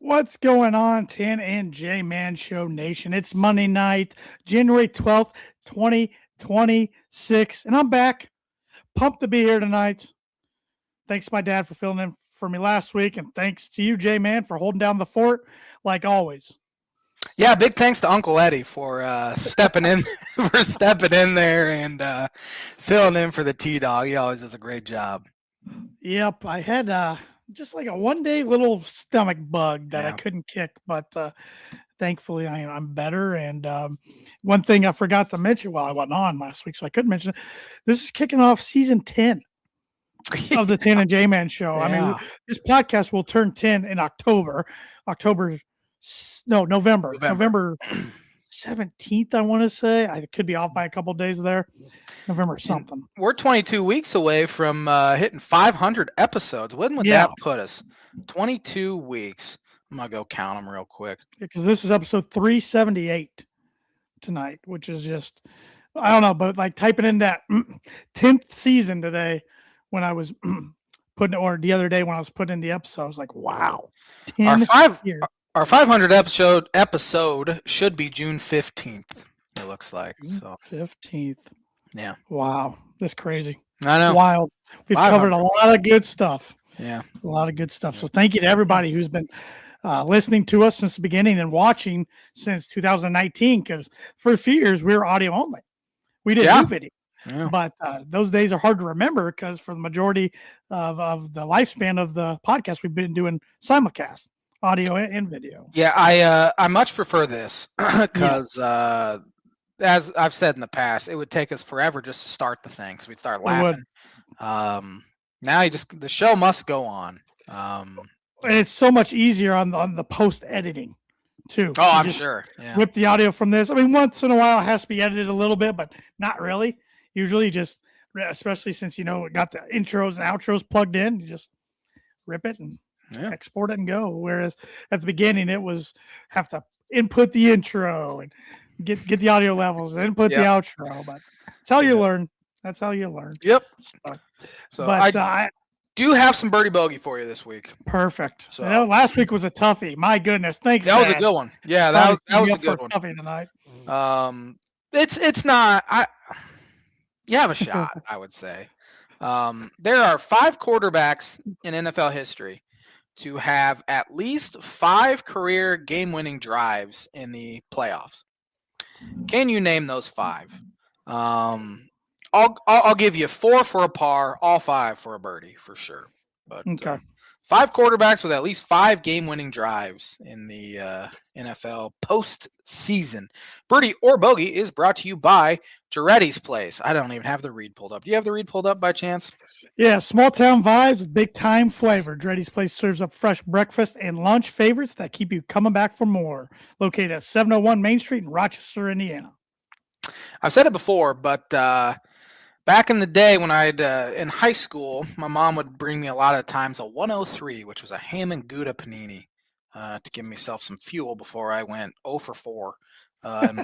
What's going on, Tan and J Man Show Nation? It's Monday night, January 12th, 2026, and I'm back. Pumped to be here tonight. Thanks to my dad for filling in for me last week, and thanks to you, J Man, for holding down the fort like always. Yeah, big thanks to Uncle Eddie for stepping in there and filling in for the T-Dog. He always does a great job. Yep, I had just like a one-day little stomach bug that I couldn't kick, but thankfully I'm better. And one thing I forgot to mention while I wasn't on last week, so I couldn't mention it. This is kicking off season 10 of the Tan and J Man Show. Yeah. I mean, this podcast will turn 10 in November 17th, I want to say. I could be off by a couple days there. November something. And we're 22 weeks away from hitting 500 episodes. When would that put us? 22 weeks. I'm going to go count them real quick. Because this is episode 378 tonight, which is just, I don't know, but like typing in that 10th season today when I was putting, or the other day when I was putting in the episode, I was like, wow. Our 500 episode should be June 15th, it looks like. So 15th. Yeah. Wow. That's crazy. I know. Wild. We've covered a lot of good stuff. Yeah. A lot of good stuff. So thank you to everybody who's been listening to us since the beginning and watching since 2019, because for a few years we were audio only. We didn't do video. Yeah. But those days are hard to remember because for the majority of the lifespan of the podcast, we've been doing simulcast, audio and video. Yeah, I much prefer this because as I've said in the past, it would take us forever just to start the thing because we'd start laughing. Now the show must go on. And it's so much easier on the post editing too. Oh, I'm sure. Yeah. Whip the audio from this. I mean, once in a while it has to be edited a little bit, but not really. Usually just, especially since, it got the intros and outros plugged in, you just rip it and export it and go. Whereas at the beginning it was have to input the intro and get the audio levels and input the outro. But that's how you learn. That's how you learn. Yep. So I do have some birdie bogey for you this week. Perfect. So last week was a toughie. My goodness. Thanks. That was a good one. Yeah, that was a good one. Toughie tonight. It's not. You have a shot, I would say. There are 5 quarterbacks in NFL history to have at least 5 career game-winning drives in the playoffs. Can you name those 5? I'll give you 4 for a par, all 5 for a birdie for sure. But 5 quarterbacks with at least 5 game-winning drives in the NFL postseason. Birdie or bogey is brought to you by Jarrety's Place. I don't even have the read pulled up. Do you have the read pulled up by chance? Yeah, small town vibes with big time flavor. Jarrety's Place serves up fresh breakfast and lunch favorites that keep you coming back for more. Located at 701 Main Street in Rochester, Indiana. I've said it before, but back in the day when in high school, my mom would bring me a lot of times a 103, which was a ham and Gouda panini, to give myself some fuel before I went 0 for 4 in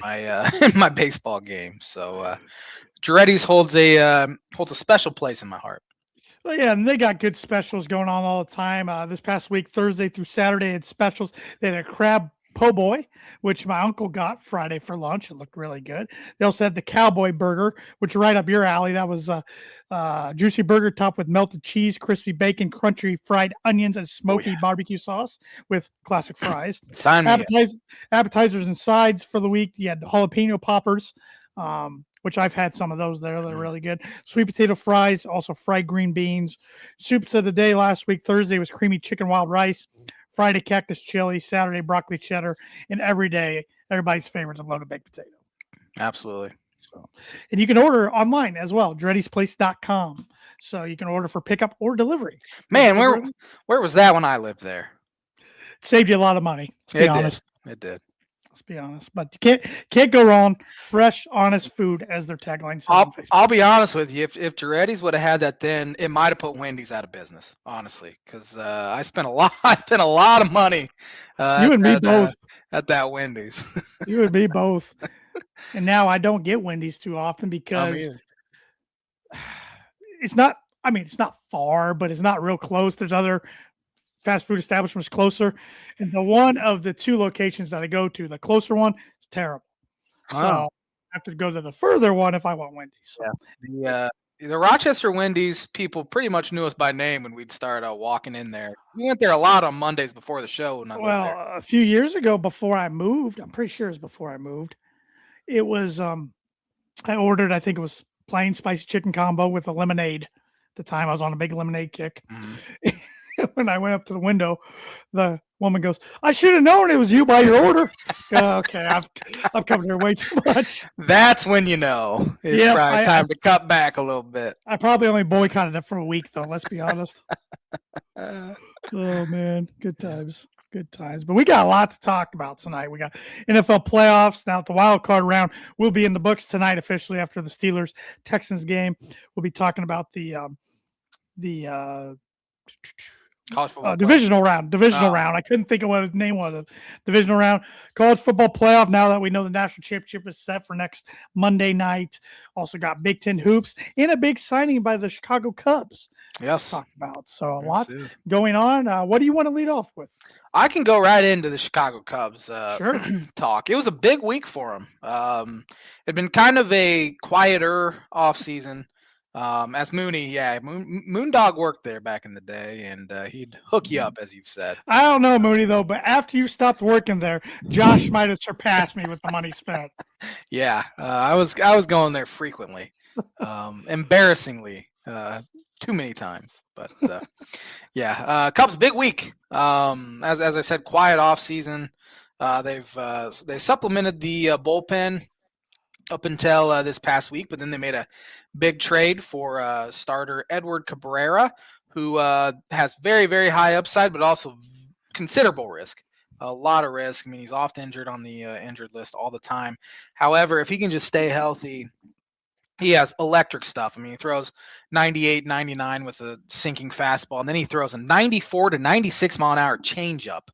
my baseball game. So Jarrety's holds a special place in my heart. Well, yeah, and they got good specials going on all the time. This past week, Thursday through Saturday, had specials. They had a crab po' boy, which my uncle got Friday for lunch. It looked really good. They also had the cowboy burger, which is right up your alley. That was juicy burger topped with melted cheese, crispy bacon, crunchy fried onions, and smoky barbecue sauce with classic fries. Appetizers and sides for the week. You had jalapeno poppers, which I've had some of those there. They're really good. Sweet potato fries, also fried green beans. Soups of the day last week. Thursday was creamy chicken wild rice. Friday, cactus chili. Saturday, broccoli cheddar. And every day, everybody's favorite, a loaded baked potato. Absolutely. So, and you can order online as well, jarretysplace.com. So you can order for pickup or delivery. Man, where was that when I lived there? It saved you a lot of money. Let's be honest. It did. Let's be honest. But you can't go wrong. Fresh, honest food as their tagline says. I'll be honest with you. If Jarretty's would have had that, then it might have put Wendy's out of business, honestly, because I spent a lot of money. You and me both at that Wendy's. You and me both. And now I don't get Wendy's too often because it's not. I mean, it's not far, but it's not real close. There's other fast food establishment was closer, and the one of the two locations that I go to, the closer one, is terrible. So Oh, I have to go to the further one if I want Wendy's. So yeah. The Rochester Wendy's people pretty much knew us by name when we'd start walking in there. We went there a lot on Mondays before the show when I lived there. well, a few years ago before I moved, I'm pretty sure it was before I moved. It was I ordered, I think it was plain spicy chicken combo with a lemonade. At the time I was on a big lemonade kick. Mhm. When I went up to the window, the woman goes, "I should have known it was you by your order." Okay, I've come here way too much. That's when you know it's Yep, probably time to cut back a little bit. I probably only boycotted it for a week though. Let's be honest. Uh, Oh man, good times, good times. But we got a lot to talk about tonight. We got NFL playoffs now. The wild card round will be in the books tonight officially after the Steelers Texans game. We'll be talking about the college football divisional round. Oh. Round. I couldn't think of what the name was. Divisional round. College football playoff. Now that we know the national championship is set for next Monday night. Also got Big Ten hoops and a big signing by the Chicago Cubs. Yes. Talk about. So a Yes, lot it is. going on. What do you want to lead off with? I can go right into the Chicago Cubs Sure. talk. It was a big week for them. It'd been kind of a quieter offseason. As Mooney, Moondog worked there back in the day, and he'd hook you up, as you've said. I don't know, Mooney, though, but after you stopped working there, Josh might have surpassed me with the money spent. Yeah, I was going there frequently, embarrassingly, too many times. But Cubs big week. As I said, quiet off season. They supplemented the bullpen up until this past week, but then they made a big trade for starter Edward Cabrera, who has very, very high upside, but also considerable risk. A lot of risk. I mean, he's often injured on the injured list all the time. However, if he can just stay healthy, he has electric stuff. I mean, he throws 98, 99 with a sinking fastball, and then he throws a 94 to 96 mile an hour changeup.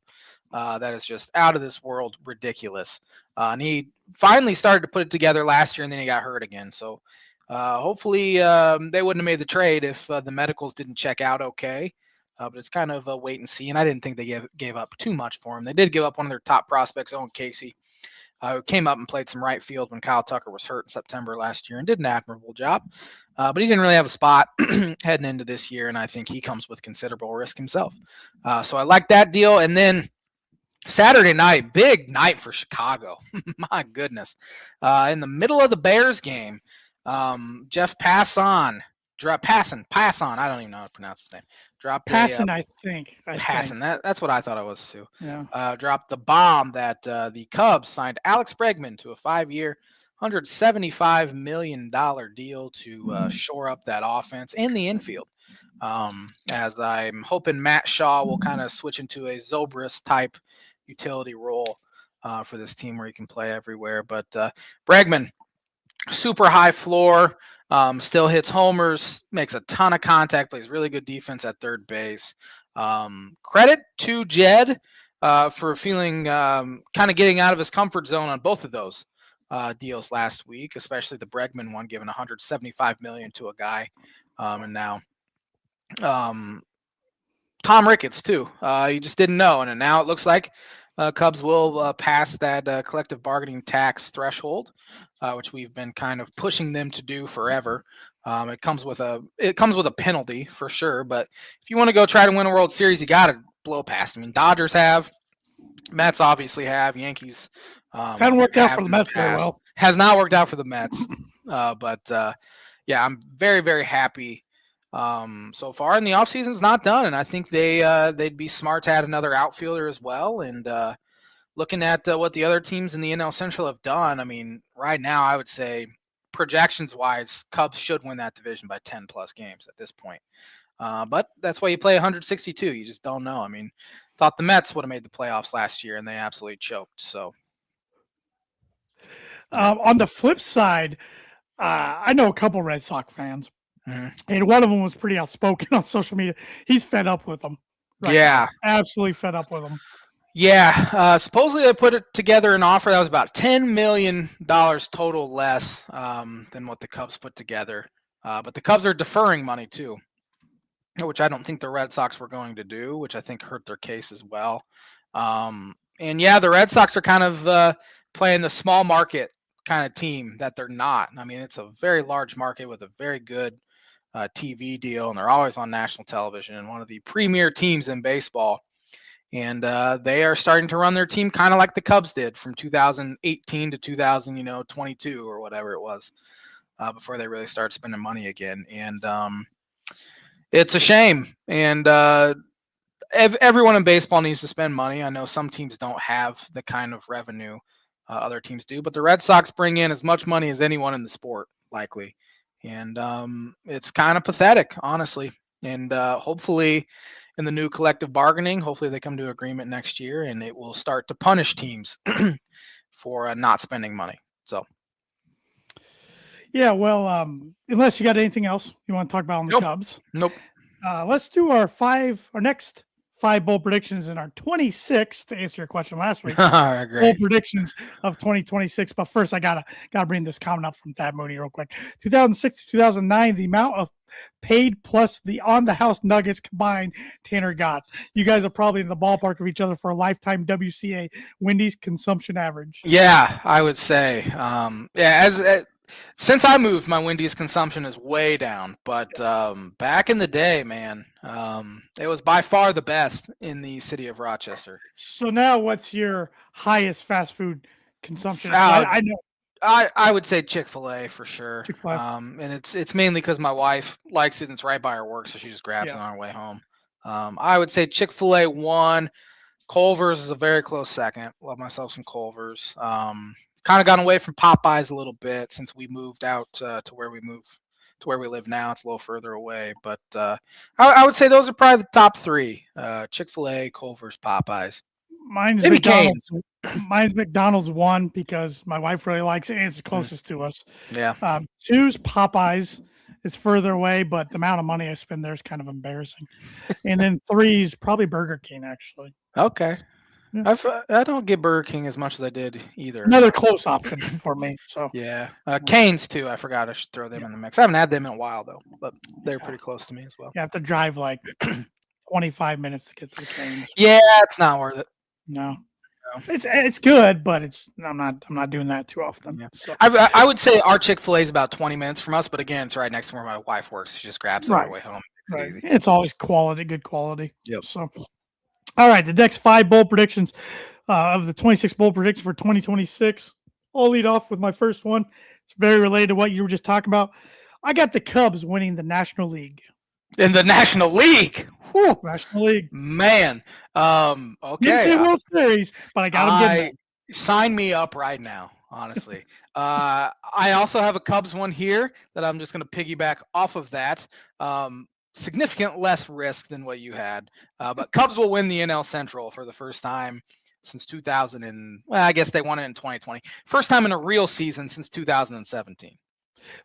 That is just out of this world ridiculous. And he finally started to put it together last year, and then he got hurt again. So hopefully they wouldn't have made the trade if the medicals didn't check out okay. But it's kind of a wait and see, and I didn't think they gave up too much for him. They did give up one of their top prospects, Owen Casey, who came up and played some right field when Kyle Tucker was hurt in September last year and did an admirable job. But he didn't really have a spot heading into this year, and I think he comes with considerable risk himself. So I like that deal. And then Saturday night, big night for Chicago. My goodness. In the middle of the Bears game, Jeff Passan, I don't even know how to pronounce his name. Passan, I think. That's what I thought it was too. Yeah. Dropped the bomb that the Cubs signed Alex Bregman to a 5-year, $175 million deal to shore up that offense and the infield. As I'm hoping Matt Shaw will kind of switch into a Zobrist type utility role for this team where he can play everywhere. But Bregman, super high floor, still hits homers, makes a ton of contact, plays really good defense at third base. Credit to Jed for feeling kind of getting out of his comfort zone on both of those deals last week, especially the Bregman one, giving $175 million to a guy, and now Tom Ricketts too. You just didn't know, and now it looks like Cubs will pass that collective bargaining tax threshold, which we've been kind of pushing them to do forever. It comes with a penalty for sure, but if you want to go try to win a World Series, you got to blow past. I mean, Dodgers have, Mets obviously have, Yankees Hadn't worked out for the Mets very well. Has not worked out for the Mets, but I'm very, very happy so far. And the offseason's not done, and I think they'd be smart to add another outfielder as well. And looking at what the other teams in the NL Central have done, I mean, right now I would say projections-wise, Cubs should win that division by 10-plus games at this point. But that's why you play 162. You just don't know. I mean, thought the Mets would have made the playoffs last year, and they absolutely choked. So, on the flip side, I know a couple Red Sox fans, mm-hmm. and one of them was pretty outspoken on social media. He's fed up with them. Now. Absolutely fed up with them. Yeah, supposedly they put it together an offer that was about $10 million total less than what the Cubs put together. But the Cubs are deferring money too. which I don't think the Red Sox were going to do, which I think hurt their case as well. And yeah, the Red Sox are kind of playing the small market kind of team that they're not. I mean, it's a very large market with a very good TV deal, and they're always on national television and one of the premier teams in baseball. And they are starting to run their team kind of like the Cubs did from 2018 to 2022 or whatever it was before they really started spending money again. And it's a shame. And everyone in baseball needs to spend money. I know some teams don't have the kind of revenue other teams do, but the Red Sox bring in as much money as anyone in the sport, likely. And it's kind of pathetic, honestly. And hopefully in the new collective bargaining, hopefully they come to agreement next year and it will start to punish teams for not spending money. So. Yeah, well, unless you got anything else you want to talk about on the Cubs. Nope. Let's do our next 5 bold predictions in our 26th, to answer your question last week. Bold predictions of 2026. But first, I gotta bring this comment up from Thad Mooney real quick. 2006 to 2009, the amount of paid plus the on the house nuggets combined Tanner got. You guys are probably in the ballpark of each other for a lifetime WCA Wendy's consumption average. Yeah, I would say. Since I moved, my Wendy's consumption is way down. But back in the day, man, it was by far the best in the city of Rochester. So now, what's your highest fast food consumption? I know. I would say Chick-fil-A for sure. Chick-fil-A. And it's mainly because my wife likes it and it's right by her work, so she just grabs it on her way home. I would say Chick-fil-A 1. Culver's is a very close second. Love myself some Culver's. Kind of gone away from Popeyes a little bit since we moved out to where we live now. It's a little further away, but I would say those are probably the top 3: Chick-fil-A, Culver's, Popeyes. Mine's McDonald's. Mine's McDonald's 1 because my wife really likes it and it's closest to us. Yeah. 2's Popeyes. It's further away, but the amount of money I spend there is kind of embarrassing. And then 3's probably Burger King, actually. Okay. Yeah. I don't get Burger King as much as I did either. Another close option for me. So yeah, Cane's too. I forgot I should throw them in the mix. I haven't had them in a while though, but they're pretty close to me as well. You have to drive like 25 minutes to get to the Cane's. Yeah, it's not worth it. No. It's good, but I'm not doing that too often. Yeah. So I would say our Chick-fil-A is about 20 minutes from us, but again, it's right next to where my wife works. She just grabs it on her way home. Right. It's always good quality. Yep. So. All right, the next 5 bold predictions of the 26 bold predictions for 2026. I'll lead off with my first one. It's very related to what you were just talking about. I got the Cubs winning the National League. In the National League? Whew. National League. Man. Okay. Didn't say World Series, but I got them getting there. Sign me up right now, honestly. I also have a Cubs one here that I'm just going to piggyback off of that. Significant less risk than what you had, but Cubs will win the NL Central for the first time since 2000 and I guess they won it in 2020. First time in a real season since 2017.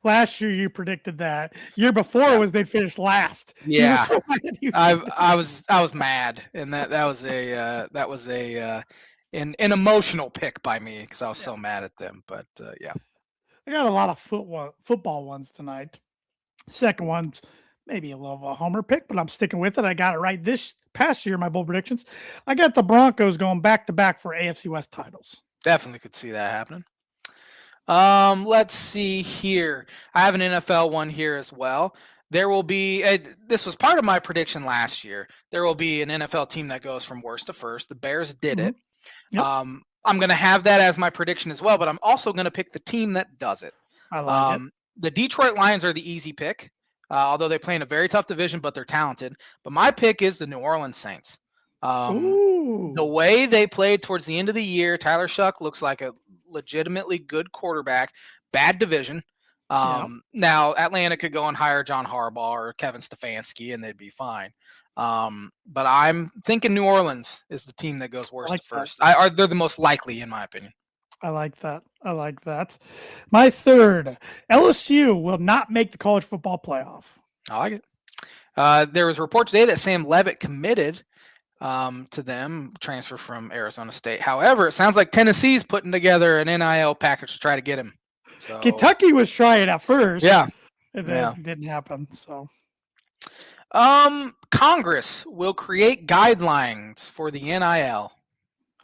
Last year you predicted that. Year before was they'd finish last. Yeah, I was mad, and that was an emotional pick by me because I was so mad at them. But yeah, I got a lot of football ones tonight. Second one's maybe a little of a homer pick, but I'm sticking with it. I got it right this past year, my bold predictions. I got the Broncos going back-to-back for AFC West titles. Definitely could see that happening. Let's see here. I have an NFL one here as well. There will be this was part of my prediction last year. There will be an NFL team that goes from worst to first. The Bears did it. Yep. I'm going to have that as my prediction as well, but I'm also going to pick the team that does it. I like it. The Detroit Lions are the easy pick. Although they play in a very tough division, but they're talented. But my pick is the New Orleans Saints. The way they played towards the end of the year, Tyler Shuck looks like a legitimately good quarterback. Bad division. Now, Atlanta could go and hire John Harbaugh or Kevin Stefanski, and they'd be fine. But I'm thinking New Orleans is the team that goes worst to first. They're the most likely, in my opinion. I like that. My third, LSU will not make the college football playoff. I like it. There was a report today that Sam Leavitt committed to them, transfer from Arizona State. However, it sounds like Tennessee's putting together an NIL package to try to get him. So, Kentucky was trying at first. Yeah. And then it didn't happen. So Congress will create guidelines for the NIL.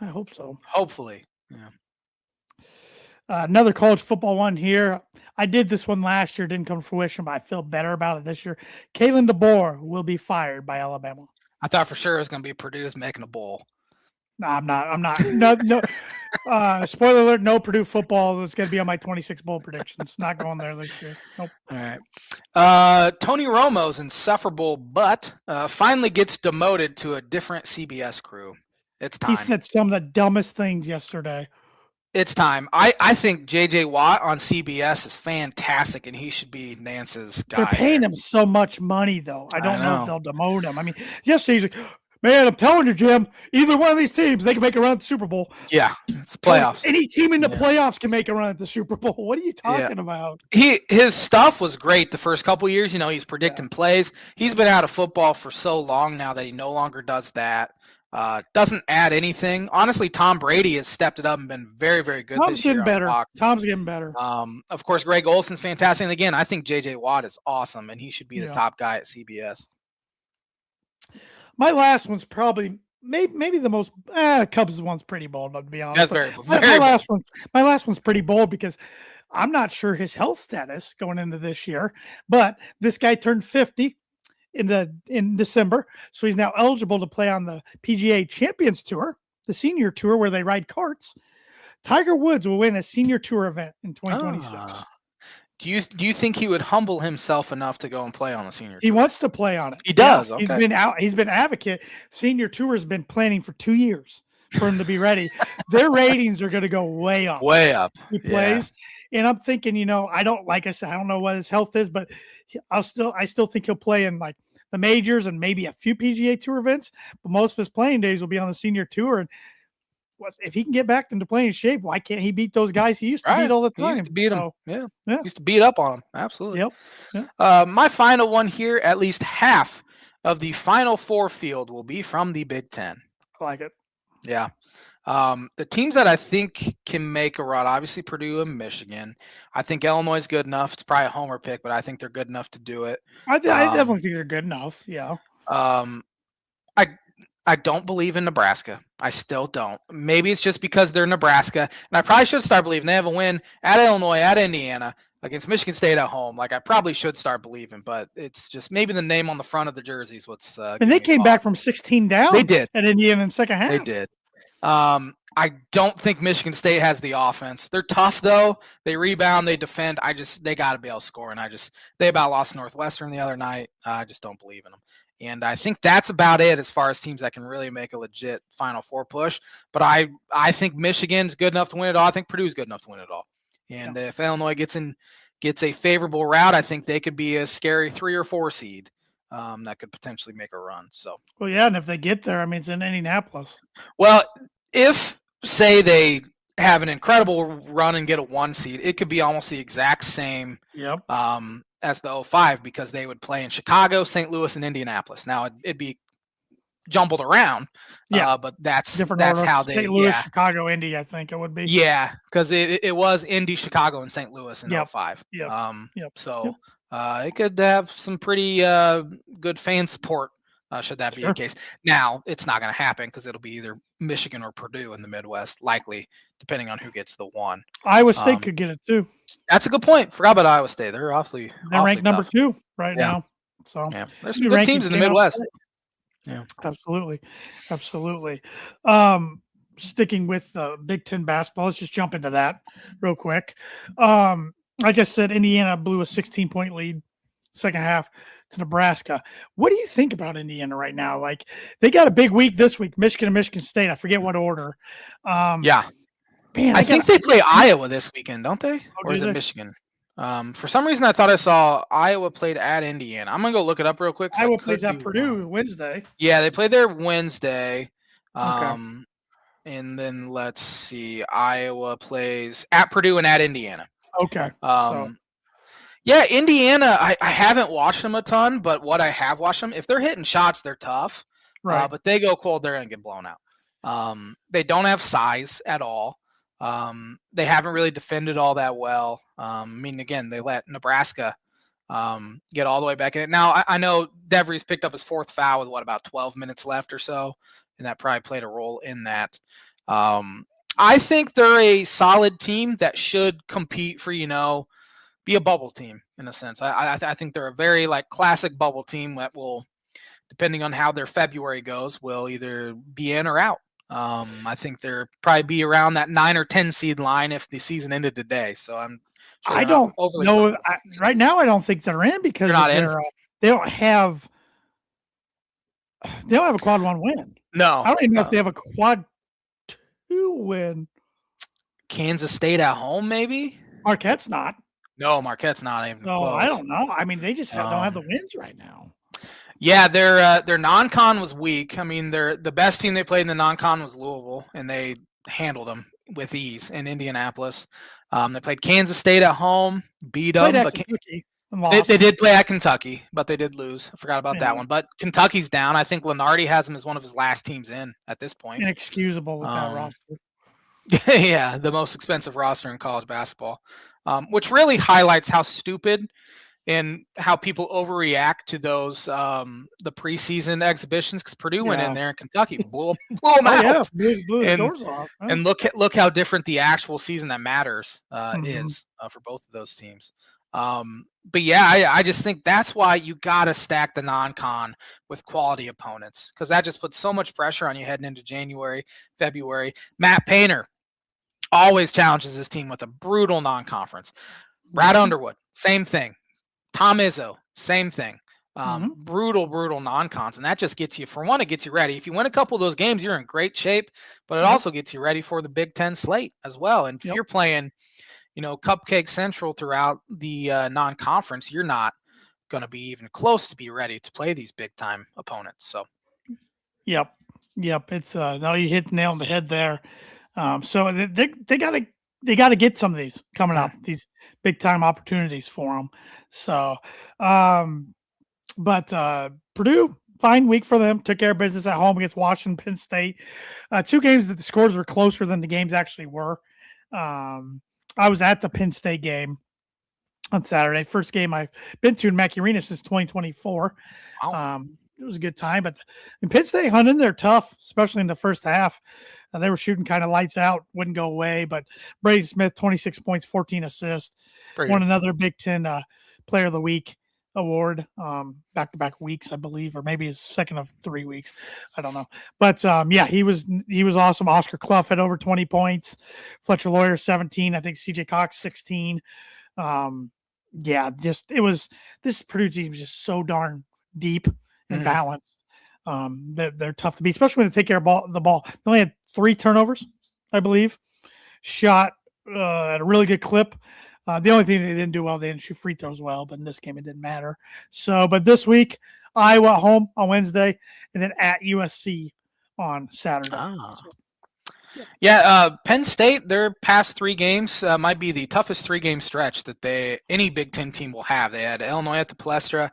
I hope so. Hopefully. Yeah. Another college football one here. I did this one last year, didn't come to fruition, but I feel better about it this year. Kalen DeBoer will be fired by Alabama. I thought for sure it was going to be Purdue's making a bowl. No, I'm not. No. Spoiler alert: no Purdue football is going to be on my 26 bowl predictions. Not going there this year. Nope. All right. Tony Romo's insufferable butt finally gets demoted to a different CBS crew. It's time. He said some of the dumbest things yesterday. It's time. I think J.J. Watt on CBS is fantastic, and he should be Nance's guy. They're paying him so much money, though. I don't know if they'll demote him. I mean, yesterday he's like, man, I'm telling you, Jim, either one of these teams, they can make a run at the Super Bowl. Yeah, it's playoffs. Any team in the playoffs can make a run at the Super Bowl. What are you talking about? His stuff was great the first couple years. You know, he's predicting plays. He's been out of football for so long now that he no longer does that. Doesn't add anything. Honestly, Tom Brady has stepped it up and been very, very good this year. Tom's getting better. Of course, Greg Olson's fantastic. And again, I think J.J. Watt is awesome, and he should be the top guy at CBS. My last one's probably maybe the most Cubs one's pretty bold, to be honest. That's very bold. My last one's pretty bold because I'm not sure his health status going into this year, but this guy turned 50 in December, so he's now eligible to play on the PGA Champions Tour, the senior tour where they ride carts. Tiger Woods will win a senior tour event in 2026. Do you think he would humble himself enough to go and play on the senior tour? He wants to play on it. He does. Yeah, okay. He's been advocate. Senior tour has been planning for 2 years for him to be ready. Their ratings are going to go way up. Way up. He plays. And I'm thinking, I don't know what his health is, but I still think he'll play in like the majors and maybe a few PGA Tour events, but most of his playing days will be on the senior tour. And if he can get back into playing shape, why can't he beat those guys he used to beat all the time? He used to beat them. Yeah. He used to beat up on them. Absolutely. Yep. My final one here, at least half of the Final Four field will be from the Big Ten. I like it. Yeah. The teams that I think can make a run, obviously Purdue and Michigan. I think Illinois is good enough. It's probably a homer pick, but I think they're good enough to do it. I definitely think they're good enough. Yeah. I don't believe in Nebraska. I still don't. Maybe it's just because they're Nebraska, and I probably should start believing. They have a win at Illinois, at Indiana, against Michigan State at home. Like I probably should start believing, but it's just maybe the name on the front of the jersey is what's. And they came back from 16 down. They did at Indiana in the second half. They did. I don't think Michigan State has the offense. They're tough though. They rebound, they defend. They got to be able to score, and they about lost Northwestern the other night. I just don't believe in them. And I think that's about it as far as teams that can really make a legit Final Four push. But I think Michigan's good enough to win it all. I think Purdue's good enough to win it all. And if Illinois gets a favorable route, I think they could be a scary 3 or 4 seed that could potentially make a run. So. Well, yeah, and if they get there, I mean, it's in Indianapolis. Well, if say they have an incredible run and get a 1 seed, it could be almost the exact same. Yep. As the 05 because they would play in Chicago, St. Louis, and Indianapolis. Now it'd be jumbled around, but that's how they. St. Louis, Chicago, Indy. I think it would be. Yeah, because it was Indy, Chicago, and St. Louis in 05. So it could have some pretty good fan support. Should that be the case? Now it's not going to happen because it'll be either Michigan or Purdue in the Midwest, likely depending on who gets the 1. Iowa State could get it too. That's a good point. Forgot about Iowa State. They're ranked number 2 right now. So there's some good teams in the Midwest. Yeah, absolutely. Sticking with Big Ten basketball, let's just jump into that real quick. Like I said, Indiana blew a 16-point lead second half to Nebraska. What do you think about Indiana right now? Like they got a big week this week, Michigan and Michigan State. I forget what order. Man, I think they play Iowa this weekend, don't they? Or is it Michigan? For some reason, I thought I saw Iowa played at Indiana. I'm going to go look it up real quick. Iowa plays at Purdue Wednesday. Yeah, they play there Wednesday. Okay. And then let's see. Iowa plays at Purdue and at Indiana. Okay. Yeah, Indiana, I haven't watched them a ton, but what I have watched them, if they're hitting shots, they're tough. Right. But they go cold, they're going to get blown out. They don't have size at all. They haven't really defended all that well. I mean, again, they let Nebraska get all the way back in it. Now, I know DeVries picked up his fourth foul with about 12 minutes left or so, and that probably played a role in that. I think they're a solid team that should compete for, be a bubble team in a sense. I think they're a very classic bubble team that will, depending on how their February goes, will either be in or out. I think they're probably be around that 9 or 10 seed line if the season ended today. So I'm sure I they're not don't overly know. Right now, I don't think they're in they're because not of in. they don't have a quad 1 win. No, I don't even know if they have a quad 2 win. Kansas State at home, maybe. Marquette's not. No, Marquette's not even close. I don't know. I mean, they just don't have the wins right now. Yeah, their non-con was weak. I mean, the best team they played in the non-con was Louisville, and they handled them with ease in Indianapolis. They played Kansas State at home, beat them. But Kentucky they did play at Kentucky, but they did lose. I forgot about that one. But Kentucky's down. I think Lenardi has them as one of his last teams in at this point. Inexcusable with that roster. Yeah, the most expensive roster in college basketball, which really highlights how stupid and how people overreact to those the preseason exhibitions, because Purdue went in there and Kentucky blew them out. Yeah, blew the doors off. Huh? And look how different the actual season that matters is for both of those teams. But yeah, I just think that's why you got to stack the non-con with quality opponents, because that just puts so much pressure on you heading into January, February. Matt Painter always challenges his team with a brutal non-conference. Brad Underwood, same thing. Tom Izzo, same thing. Brutal non-cons. And that just gets you, for one, it gets you ready. If you win a couple of those games, you're in great shape, but it also gets you ready for the Big Ten slate as well. And if you're playing, Cupcake Central throughout the non-conference, you're not going to be even close to be ready to play these big-time opponents. So, Yep. It's no, you hit the nail on the head there. So they got to get some of these coming up, these big time opportunities for them. So, but Purdue, fine week for them. Took care of business at home against Washington, Penn State. 2 games that the scores were closer than the games actually were. I was at the Penn State game on Saturday. First game I've been to in Mackey Arena since 2024. wow. It was a good time, but Penn State hung in there tough, especially in the first half. They were shooting kind of lights out, wouldn't go away. But Brady Smith, 26 points, 14 assists, won another Big Ten Player of the Week award, back-to-back weeks, I believe, or maybe his second of 3 weeks. I don't know. But he was awesome. Oscar Clough had over 20 points. Fletcher Lawyer, 17. I think CJ Cox, 16. This Purdue team is just so darn deep and balanced. They're tough to beat, especially when they take care of the ball. They only had 3 turnovers, I believe. Shot at a really good clip. The only thing they didn't do well, they didn't shoot free throws well, but in this game it didn't matter. So, but this week, Iowa at home on Wednesday, and then at USC on Saturday. Penn State, their past 3 games might be the toughest 3-game stretch that any Big Ten team will have. They had Illinois at the Palestra,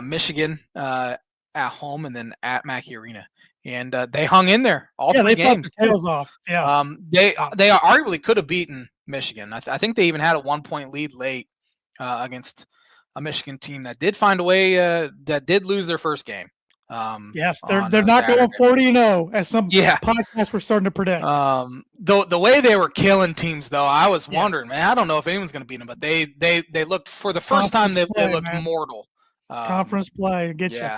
Michigan at home, and then at Mackey Arena. And they hung in there all 3 games. Fought their tails off. Yeah. They arguably could have beaten Michigan. I think they even had a 1-point lead late against a Michigan team that did find a way that did lose their first game. Yes, they're not going 40-0 as some podcasts were starting to predict. The way they were killing teams, though, I was wondering, man. I don't know if anyone's going to beat them, but they looked, for the first time they looked mortal. Conference play, get you.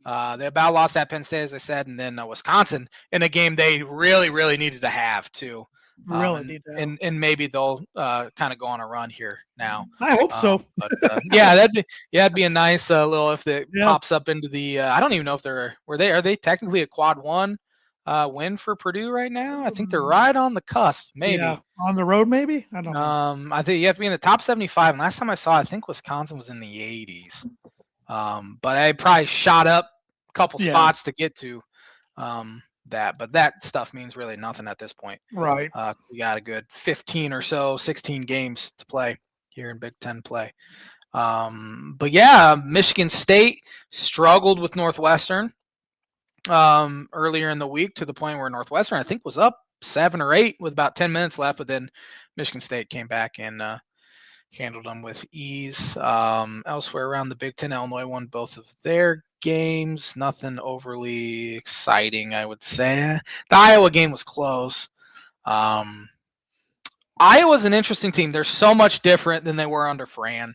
They about lost at Penn State, as I said, and then Wisconsin in a game they really, really needed to have too. And maybe they'll kind of go on a run here now. I hope so. But that'd be a nice little, if it pops up into the. I don't even know if are they technically a quad 1 win for Purdue right now? I think they're right on the cusp, maybe on the road, maybe. I don't know. I think you have to be in the top 75. And last time I saw, I think Wisconsin was in the 80s. But I probably shot up a couple spots to get to that, but that stuff means really nothing at this point. Right. We got a good 15 or so, 16 games to play here in Big Ten play. But Michigan State struggled with Northwestern earlier in the week, to the point where Northwestern, I think, was up 7 or 8 with about 10 minutes left, but then Michigan State came back and handled them with ease. Elsewhere around the Big Ten, Illinois won both of their games. Nothing overly exciting, I would say. The Iowa game was close. Iowa's an interesting team. They're so much different than they were under Fran.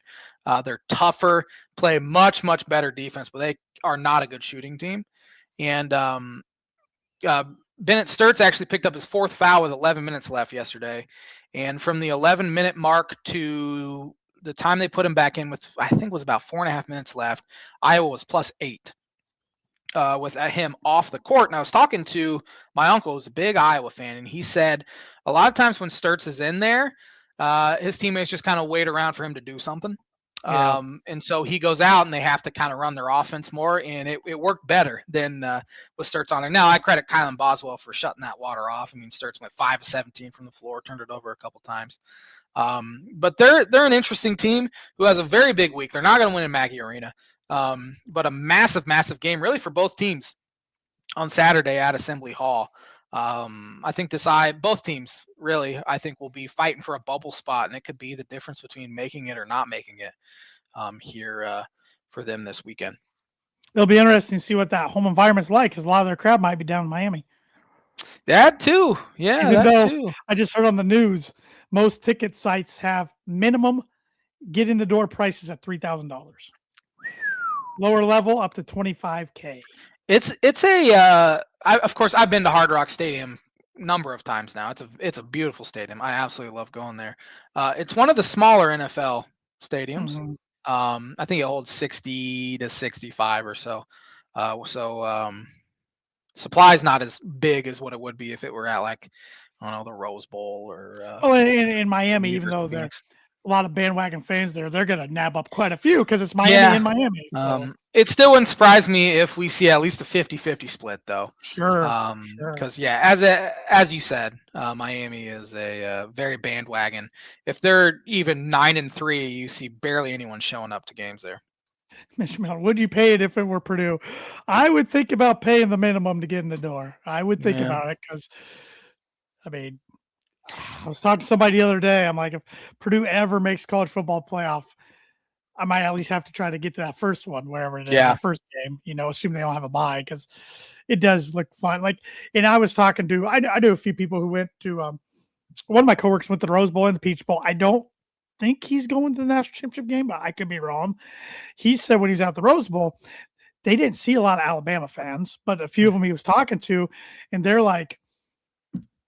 They're tougher, play much, much better defense, but they are not a good shooting team. And Bennett Sturts actually picked up his fourth foul with 11 minutes left yesterday. And from the 11-minute mark to the time they put him back in with, I think it was about 4.5 minutes left, Iowa was +8 with him off the court. And I was talking to my uncle, who's a big Iowa fan, and he said a lot of times when Sturts is in there, his teammates just kind of wait around for him to do something. Yeah. And so he goes out and they have to kind of run their offense more, and it worked better than with Sturts on there. Now, I credit Kylan Boswell for shutting that water off. I mean, Sturts went 5 of 17 from the floor, turned it over a couple times. But they're an interesting team who has a very big week. They're not going to win in Maggie Arena, but a massive, massive game really for both teams on Saturday at Assembly Hall. I think both teams really, I think, will be fighting for a bubble spot, and it could be the difference between making it or not making it here for them this weekend. It'll be interesting to see what that home environment's like, because a lot of their crowd might be down in Miami. That too. Yeah, Even though too. I just heard on the news, most ticket sites have minimum get in the door prices at $3,000. Lower level up to $25K. Of course, I've been to Hard Rock Stadium a number of times now. It's a beautiful stadium. I absolutely love going there. It's one of the smaller NFL stadiums. Mm-hmm. I think it holds 60 to 65 or so. Supply's not as big as what it would be if it were at, like, I don't know, the Rose Bowl or. In Miami, even though there's a lot of bandwagon fans there, they're going to nab up quite a few because it's Miami and Miami. So. It still wouldn't surprise me if we see at least a 50-50 split, though. Sure. Because, as you said, Miami is a very bandwagon. If they're even 9-3, you see barely anyone showing up to games there. Would you pay it if it were Purdue? I would think about paying the minimum to get in the door. I would think about it because, I mean, I was talking to somebody the other day. I'm like, if Purdue ever makes college football playoff, I might at least have to try to get to that first one, wherever it is, the first game, assume they don't have a bye, because it does look fun. Like, and I was talking to, I knew a few people who went to, one of my coworkers went to the Rose Bowl and the Peach Bowl. I don't think he's going to the national championship game, but I could be wrong. He said when he was at the Rose Bowl, they didn't see a lot of Alabama fans, but a few of them he was talking to, and they're like,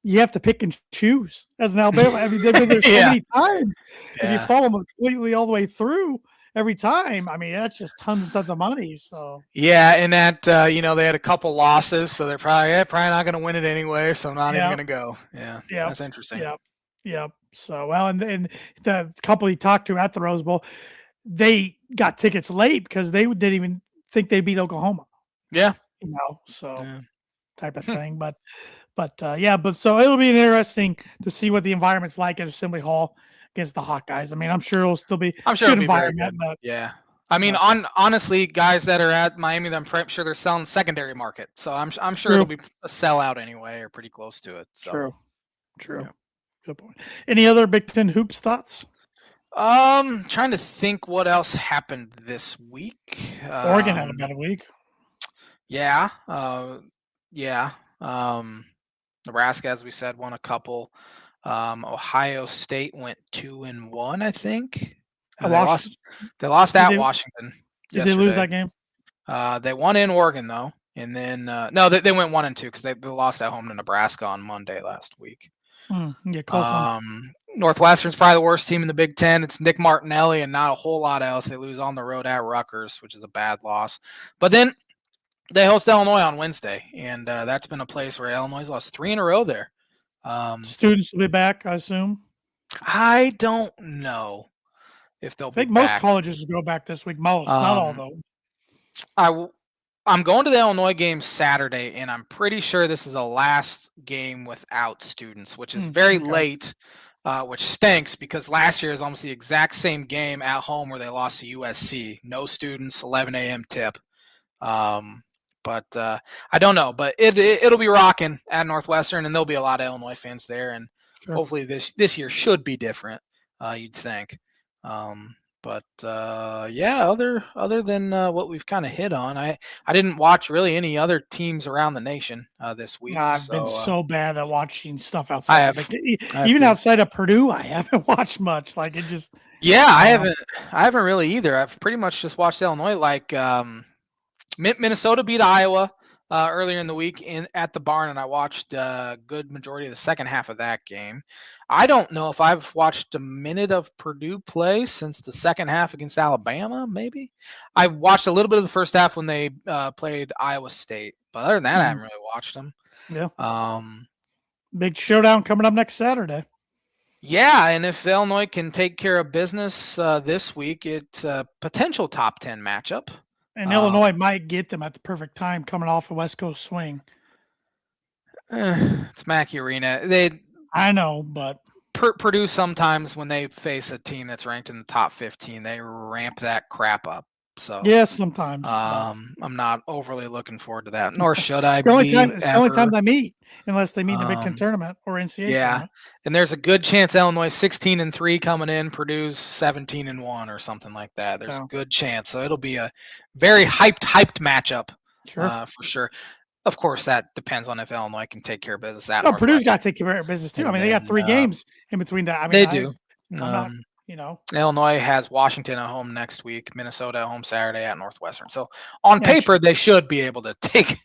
you have to pick and choose as an Alabama. I mean, they've been there so many times. If you follow them completely all the way through every time, I mean, that's just tons and tons of money. So and that they had a couple losses, so they're probably not going to win it anyway. So I'm not even going to go. Yeah, that's interesting. Yeah. So well, and the couple he talked to at the Rose Bowl, they got tickets late because they didn't even think they beat Oklahoma. Yeah, type of thing. But so it'll be interesting to see what the environment's like at Assembly Hall against the Hawkeyes. I mean, I'm sure it'll still be a good environment. But, I mean, honestly, guys that are at Miami, I'm sure they're selling secondary market. So I'm sure it'll be a sellout anyway, or pretty close to it. So. True. Yeah. Good point. Any other Big Ten hoops thoughts? Trying to think what else happened this week. Oregon had a better week. Yeah. Nebraska, as we said, won a couple. Ohio State went 2-1, I think. They lost at Washington. Did they lose that game? They won in Oregon though, and then no, they went 1-2 because they lost at home to Nebraska on Monday last week. Close. Northwestern's probably the worst team in the Big Ten. It's Nick Martinelli and not a whole lot else. They lose on the road at Rutgers, which is a bad loss. But then they host Illinois on Wednesday, and that's been a place where Illinois lost 3 in a row there. Students will be back, I assume. I don't know if they'll be back. I think most colleges go back this week. Most, not all though. I'm going to the Illinois game Saturday, and I'm pretty sure this is the last game without students, which is very late, which stinks because last year is almost the exact same game at home where they lost to USC. No students, 11 a.m. tip. But I don't know. But it'll be rocking at Northwestern, and there'll be a lot of Illinois fans there. And hopefully this year should be different, you'd think. But yeah, other than what we've kind of hit on, I didn't watch really any other teams around the nation this week. I've been So so bad at watching stuff I outside the have, Big Ten. I have Even to. outside of Purdue, I haven't watched much. Like it just, Yeah, I don't know. I haven't really either. I've pretty much just watched Illinois. Like Minnesota beat Iowa earlier in the week at the barn, and I watched a good majority of the second half of that game. I don't know if I've watched a minute of Purdue play since the second half against Alabama. Maybe I watched a little bit of the first half when they played Iowa State, but other than that, I haven't really watched them. Yeah. Um, Big showdown coming up next Saturday. yeah, and if Illinois can take care of business this week, it's a potential top 10 matchup. And Illinois might get them at the perfect time coming off a West Coast swing. It's Mackey Arena. I know, but Purdue sometimes when they face a team that's ranked in the top 15, they ramp that crap up. So yeah, sometimes. I'm not overly looking forward to that, nor should I It's the only be. time. It's the only time they meet, unless they meet in a Big Ten Um, tournament or NCAA yeah, tournament. and there's a good chance Illinois 16-3 coming in, Purdue's 17-1 or something like that. There's a good chance, so it'll be a very hyped matchup. Sure. For sure. Of course, that depends on if Illinois can take care of business at No, Purdue's got Northwestern. to take care of business too. And I mean, they got 3 games in between that. I mean, they do. I'm not, you know. Illinois has Washington at home next week, Minnesota at home Saturday at Northwestern. So on paper, they should be able to take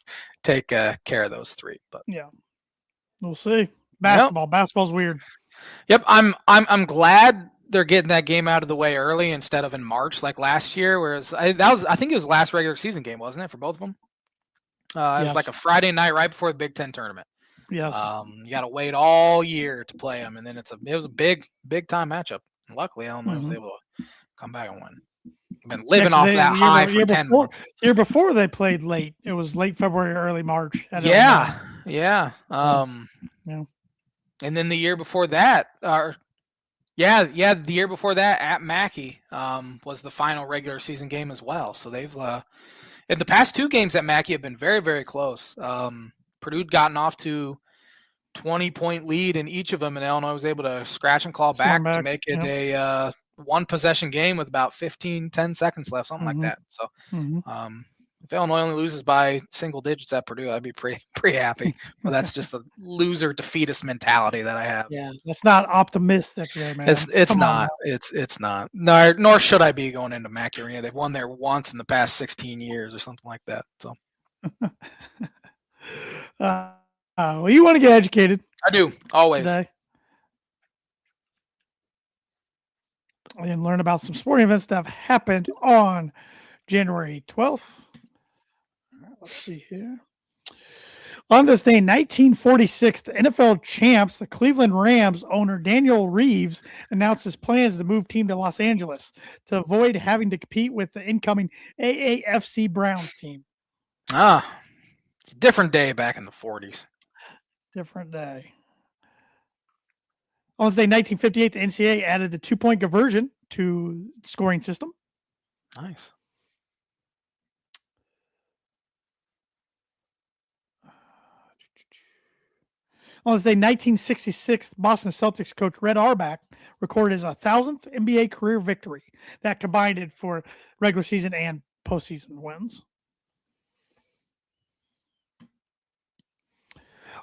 care of those 3. But yeah, we'll see. Basketball's weird. Yep, I'm glad they're getting that game out of the way early instead of in March like last year. Whereas I think it was the last regular season game, wasn't it, for both of them? It was like a Friday night right before the Big Ten tournament. Yes. You got to wait all year to play them, and then it was a big time matchup. And luckily, Illinois was able to come back and win. Been living off that high for 10 months. Year before they played late. It was late February, early March. Yeah. Yeah. And then the year before that, the year before that at Mackey was the final regular season game as well. So they've in the past 2 games at Mackey have been very, very close. Purdue had gotten off to 20-point lead in each of them, and Illinois was able to scratch and claw back to make it a 1-possession game with about 10 seconds left, something like that. So if Illinois only loses by single digits at Purdue, I'd be pretty happy. But that's just a loser defeatist mentality that I have. Yeah, that's not optimistic there, man. It's not. It's not. Nor should I be going into Mackey Arena. They've won there once in the past 16 years or something like that. So well, you want to get educated. I do, always. Today. And learn about some sporting events that have happened on January 12th. Let's see here. On this day, 1946, the NFL champs, the Cleveland Rams owner Daniel Reeves, announced his plans to move team to Los Angeles to avoid having to compete with the incoming AAFC Browns team. It's a different day back in the 40s. Different day. On this day, 1958, the NCAA added the 2-point conversion to scoring system. Nice. On this day, 1966, Boston Celtics coach Red Auerbach recorded his 1,000th NBA career victory that combined it for regular season and postseason wins.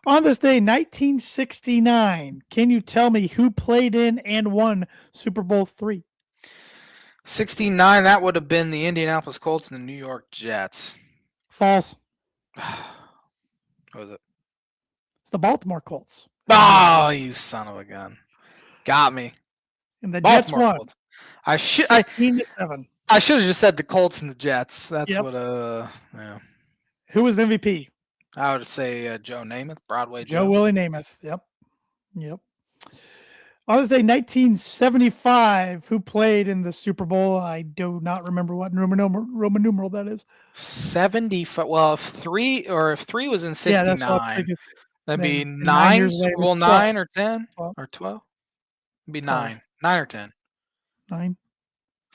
On this day, 1969, can you tell me who played in and won Super Bowl III? 69, that would have been the Indianapolis Colts and the New York Jets. False. What was it? It's the Baltimore Colts. Oh, you son of a gun. Got me. And the Jets won. Colts. I should 16-7. I should have just said the Colts and the Jets. That's what yeah. Who was the MVP? I would say Joe Namath, Broadway Joe Willie Namath. Yep. On this day, 1975, who played in the Super Bowl? I do not remember what Roman numeral that is. 75. Well, if three was in 69, that'd be 9, Super Bowl 9 or 10 or 12. It'd be 9 or 10. 9.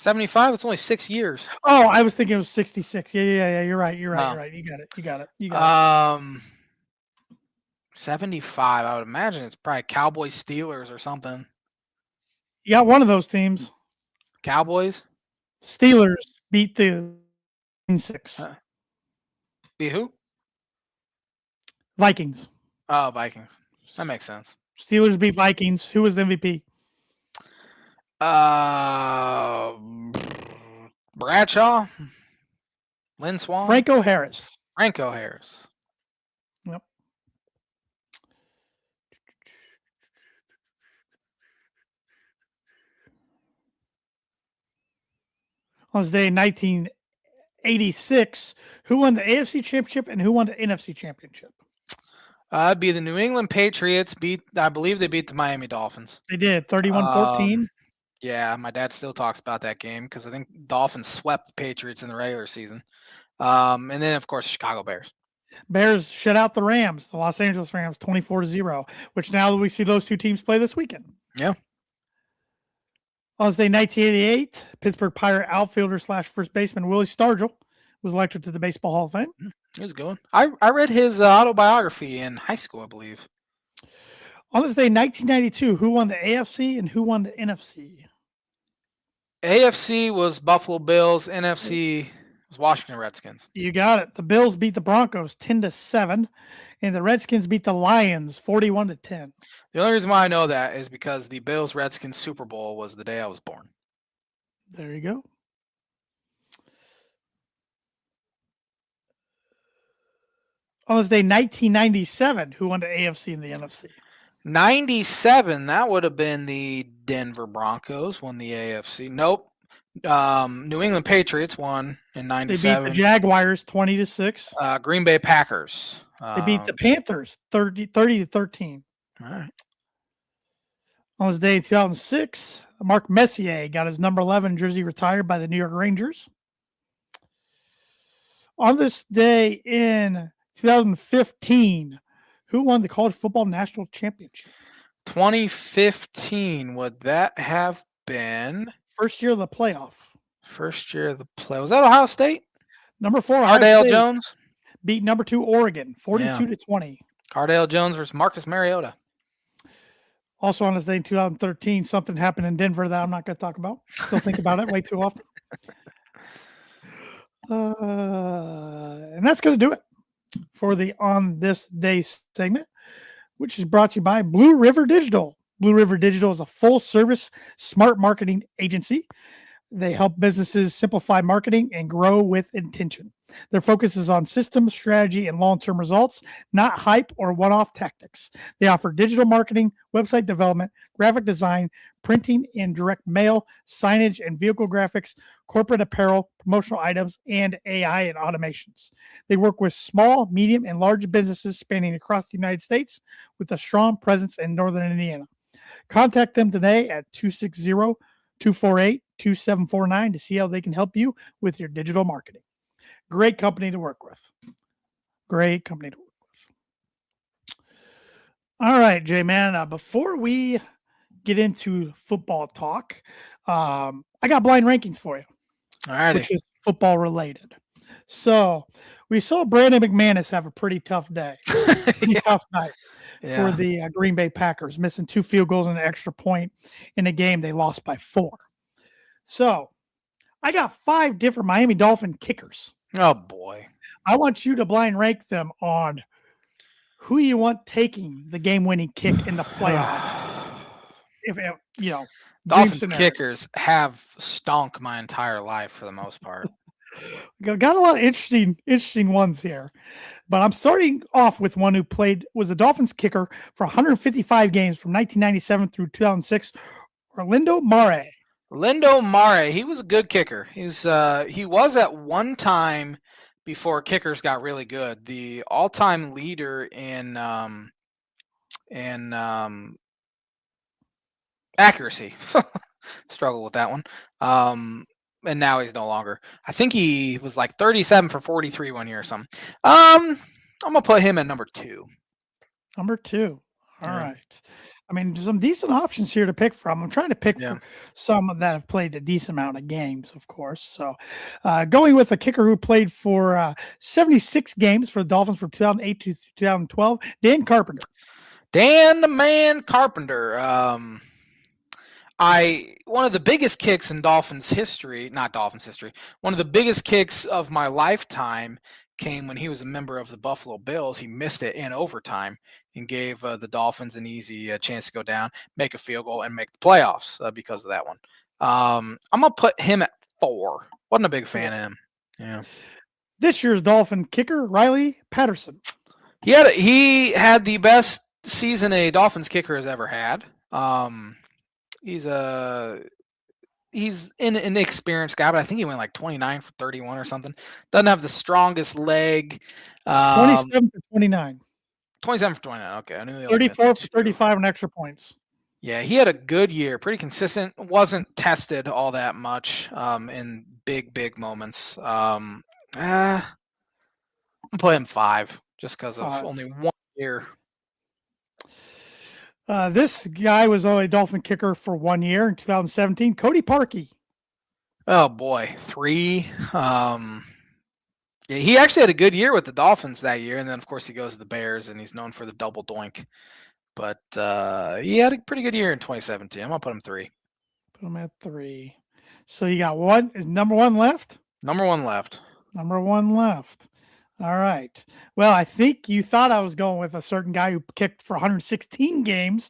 75. It's only 6 years. Oh, I was thinking it was 66. Yeah. You're right. You got it. 75. I would imagine it's probably Cowboys, Steelers, or something. You got one of those teams. Cowboys. Steelers beat the 6. Beat who? Vikings. Oh, Vikings. That makes sense. Steelers beat Vikings. Who was the MVP? Bradshaw. Lynn Swan. Franco Harris. Franco Harris. Yep. On this day in 1986, who won the AFC Championship and who won the NFC Championship? It'd be the New England Patriots I believe they beat the Miami Dolphins. They did, 31-14. Yeah, my dad still talks about that game because I think Dolphins swept the Patriots in the regular season. And then, of course, Chicago Bears. Bears shut out the Rams, the Los Angeles Rams, 24-0, which now we see those two teams play this weekend. Yeah. On this day, 1988, Pittsburgh Pirate outfielder / first baseman Willie Stargell was elected to the Baseball Hall of Fame. He was good. I read his autobiography in high school, I believe. On this day, 1992, who won the AFC and who won the NFC? AFC was Buffalo Bills. NFC was Washington Redskins. You got it. The Bills beat the Broncos 10-7, and the Redskins beat the Lions 41-10. The only reason why I know that is because the Bills-Redskins Super Bowl was the day I was born. There you go. On this day, 1997, who won the AFC and the NFC? 97, that would have been the Denver Broncos won the AFC. Nope. New England Patriots won in 97. They beat the Jaguars 20-6. Green Bay Packers. They beat the Panthers 30-13. All right. On this day in 2006, Mark Messier got his number 11 jersey retired by the New York Rangers. On this day in 2015, who won the College Football National Championship? 2015, would that have been? First year of the playoff. First year of the play. Was that Ohio State? Number 4, Cardale Jones beat number 2 Oregon 42-20. Cardale Jones versus Marcus Mariota. Also on this day in 2013, something happened in Denver that I'm not going to talk about. Still think about it way too often. And that's going to do it for the On This Day segment, which is brought to you by Blue River Digital. Blue River Digital is a full-service smart marketing agency. They help businesses simplify marketing and grow with intention. Their focus is on systems, strategy, and long-term results, not hype or one-off tactics. They offer digital marketing, website development, graphic design, printing and direct mail, signage and vehicle graphics, corporate apparel, promotional items, and AI and automations. They work with small, medium, and large businesses spanning across the United States with a strong presence in Northern Indiana. Contact them today at 260-248-2749 to see how they can help you with your digital marketing. Great company to work with. Great company to work with. All right, J-Man, before we get into football talk, I got blind rankings for you. All right. Which is football related. So we saw Brandon McManus have a pretty tough day. Tough night. For the Green Bay Packers, missing 2 field goals and an extra point in a game they lost by 4. So I got 5 different Miami Dolphin kickers. Oh, boy. I want you to blind rank them on who you want taking the game-winning kick in the playoffs. Dolphins kickers have stunk my entire life for the most part. Got a lot of interesting ones here. But I'm starting off with one who was a Dolphins kicker for 155 games from 1997 through 2006, Orlando Mare. Orlando Mare, he was a good kicker. He was at one time before kickers got really good, the all-time leader in accuracy. Struggle with that one. And now he's no longer. I think he was like 37 for 43 one year or something. I'm gonna put him at number 2. Number 2. All right. I mean, there's some decent options here to pick from. I'm trying to pick for some that have played a decent amount of games, of course. So going with a kicker who played for 76 games for the Dolphins from 2008 to 2012, Dan Carpenter. Dan the Man Carpenter. one of the biggest kicks in Dolphins history, not Dolphins history, one of the biggest kicks of my lifetime came when he was a member of the Buffalo Bills. He missed it in overtime and gave the Dolphins an easy chance to go down, make a field goal, and make the playoffs because of that one. I'm going to put him at 4. Wasn't a big fan of him. Yeah. This year's Dolphin kicker, Riley Patterson. He had the best season a Dolphins kicker has ever had. He's an inexperienced guy, but I think he went like 29 for 31 or something. Doesn't have the strongest leg. 27 for 29. 27 for 29. Okay, I knew 34 for 35 and extra points. Yeah, he had a good year, pretty consistent. Wasn't tested all that much in big moments. I'm playing 5 just because of only 1 year. This guy was only a Dolphin kicker for 1 year in 2017. Cody Parkey. Oh boy, 3. Yeah, he actually had a good year with the Dolphins that year, and then of course he goes to the Bears, and he's known for the double doink. But he had a pretty good year in 2017. I'm gonna put him 3. Put him at 3. So you got one. Is number 1 left? Number 1 left. Number 1 left. All right. Well, I think you thought I was going with a certain guy who kicked for 116 games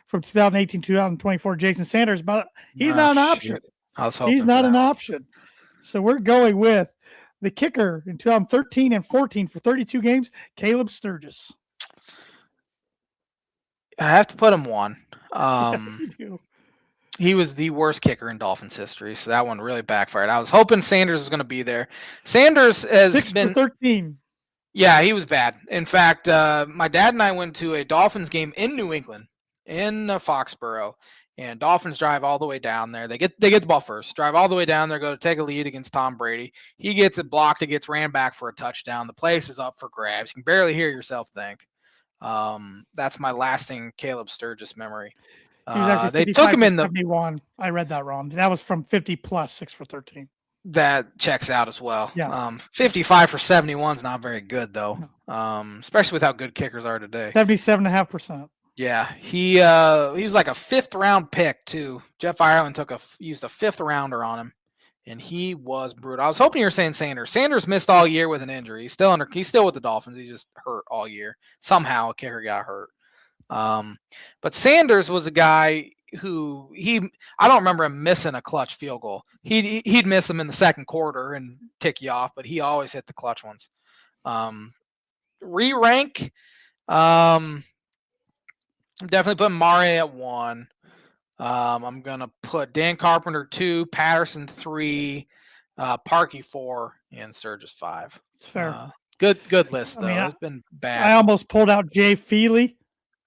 from 2018 to 2024, Jason Sanders, but he's not an option. I was hoping he's not an option. So we're going with the kicker in 2013 and 14 for 32 games, Caleb Sturgis. I have to put him 1. Yes, you do. He was the worst kicker in Dolphins history, so that one really backfired. I was hoping Sanders was going to be there. Sanders has 6 been for 13. Yeah, he was bad. In fact, my dad and I went to a Dolphins game in New England, in Foxborough, and Dolphins drive all the way down there. They get the ball first, drive all the way down there, go to take a lead against Tom Brady. He gets it blocked, it gets ran back for a touchdown. The place is up for grabs. You can barely hear yourself think. That's my lasting Caleb Sturgis memory. He was actually they took him in 71. I read that wrong. That was from 50 plus 6 for 13. That checks out as well. Yeah. 55 for 71 is not very good though. No. Especially with how good kickers are today. 77.5%. Yeah, he was like a 5th round pick too. Jeff Ireland used a 5th rounder on him, and he was brutal. I was hoping you were saying Sanders. Sanders missed all year with an injury. He's still with the Dolphins. He just hurt all year. Somehow a kicker got hurt. But Sanders was a guy who I don't remember him missing a clutch field goal. He'd miss them in the second quarter and tick you off, but he always hit the clutch ones. Re-rank. I'm definitely putting Mare at 1. I'm gonna put Dan Carpenter 2, Patterson 3, Parkey 4, and Sturgis 5. It's fair. Good list though. It's been bad. I almost pulled out Jay Feely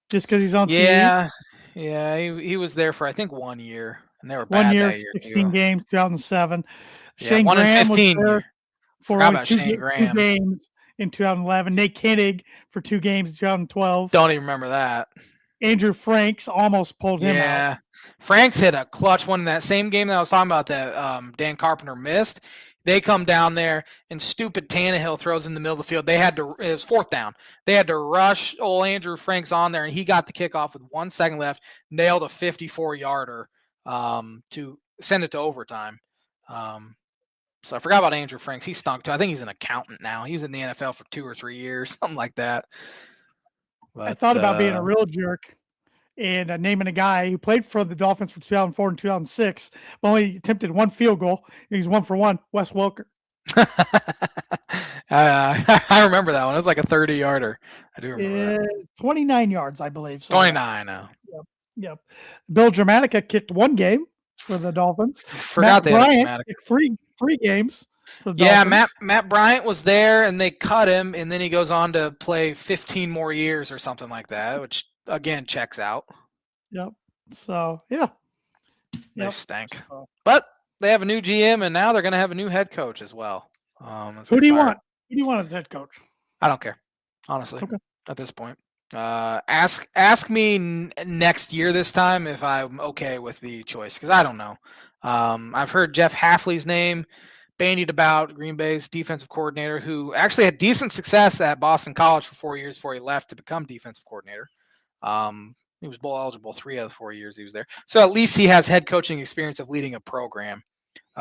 just because he's on TV. Yeah, he was there for I think 1 year, and they were bad 1 year, that year 16 games, 2007. Yeah, Shane 1 Graham in 15 was there for only two games in 2011. Nate Koenig for 2 games in 2012. Don't even remember that. Andrew Franks almost pulled him out. Yeah, Franks hit a clutch one in that same game that I was talking about that Dan Carpenter missed. They come down there, and stupid Tannehill throws in the middle of the field. It was 4th down. They had to rush old Andrew Franks on there, and he got the kickoff with 1 second left, nailed a 54-yarder to send it to overtime. So I forgot about Andrew Franks. He stunk too. I think he's an accountant now. He was in the NFL for 2 or 3 years, something like that. But, I thought about being a real jerk and naming a guy who played for the Dolphins from 2004 and 2006, but only attempted 1 field goal. He's 1 for 1. Wes Welker. I remember that one. It was like a 30-yarder. I do remember that. 29 yards, I believe. So 29 now. Yep. Bill Dramatica kicked 1 game for the Dolphins. Forgot Matt Bryant kicked three games. Yeah, Matt Bryant was there, and they cut him, and then he goes on to play 15 more years or something like that, which again checks out. Yep. So yeah, they stank. But they have a new GM, and now they're going to have a new head coach as well. Who do you want? Who do you want as head coach? I don't care, honestly. Okay. At this point, ask me next year this time if I'm okay with the choice, because I don't know. I've heard Jeff Hafley's name bandied about, Green Bay's defensive coordinator, who actually had decent success at Boston College for 4 years before he left to become defensive coordinator. He was bowl eligible 3 out of the 4 years he was there. So at least he has head coaching experience of leading a program.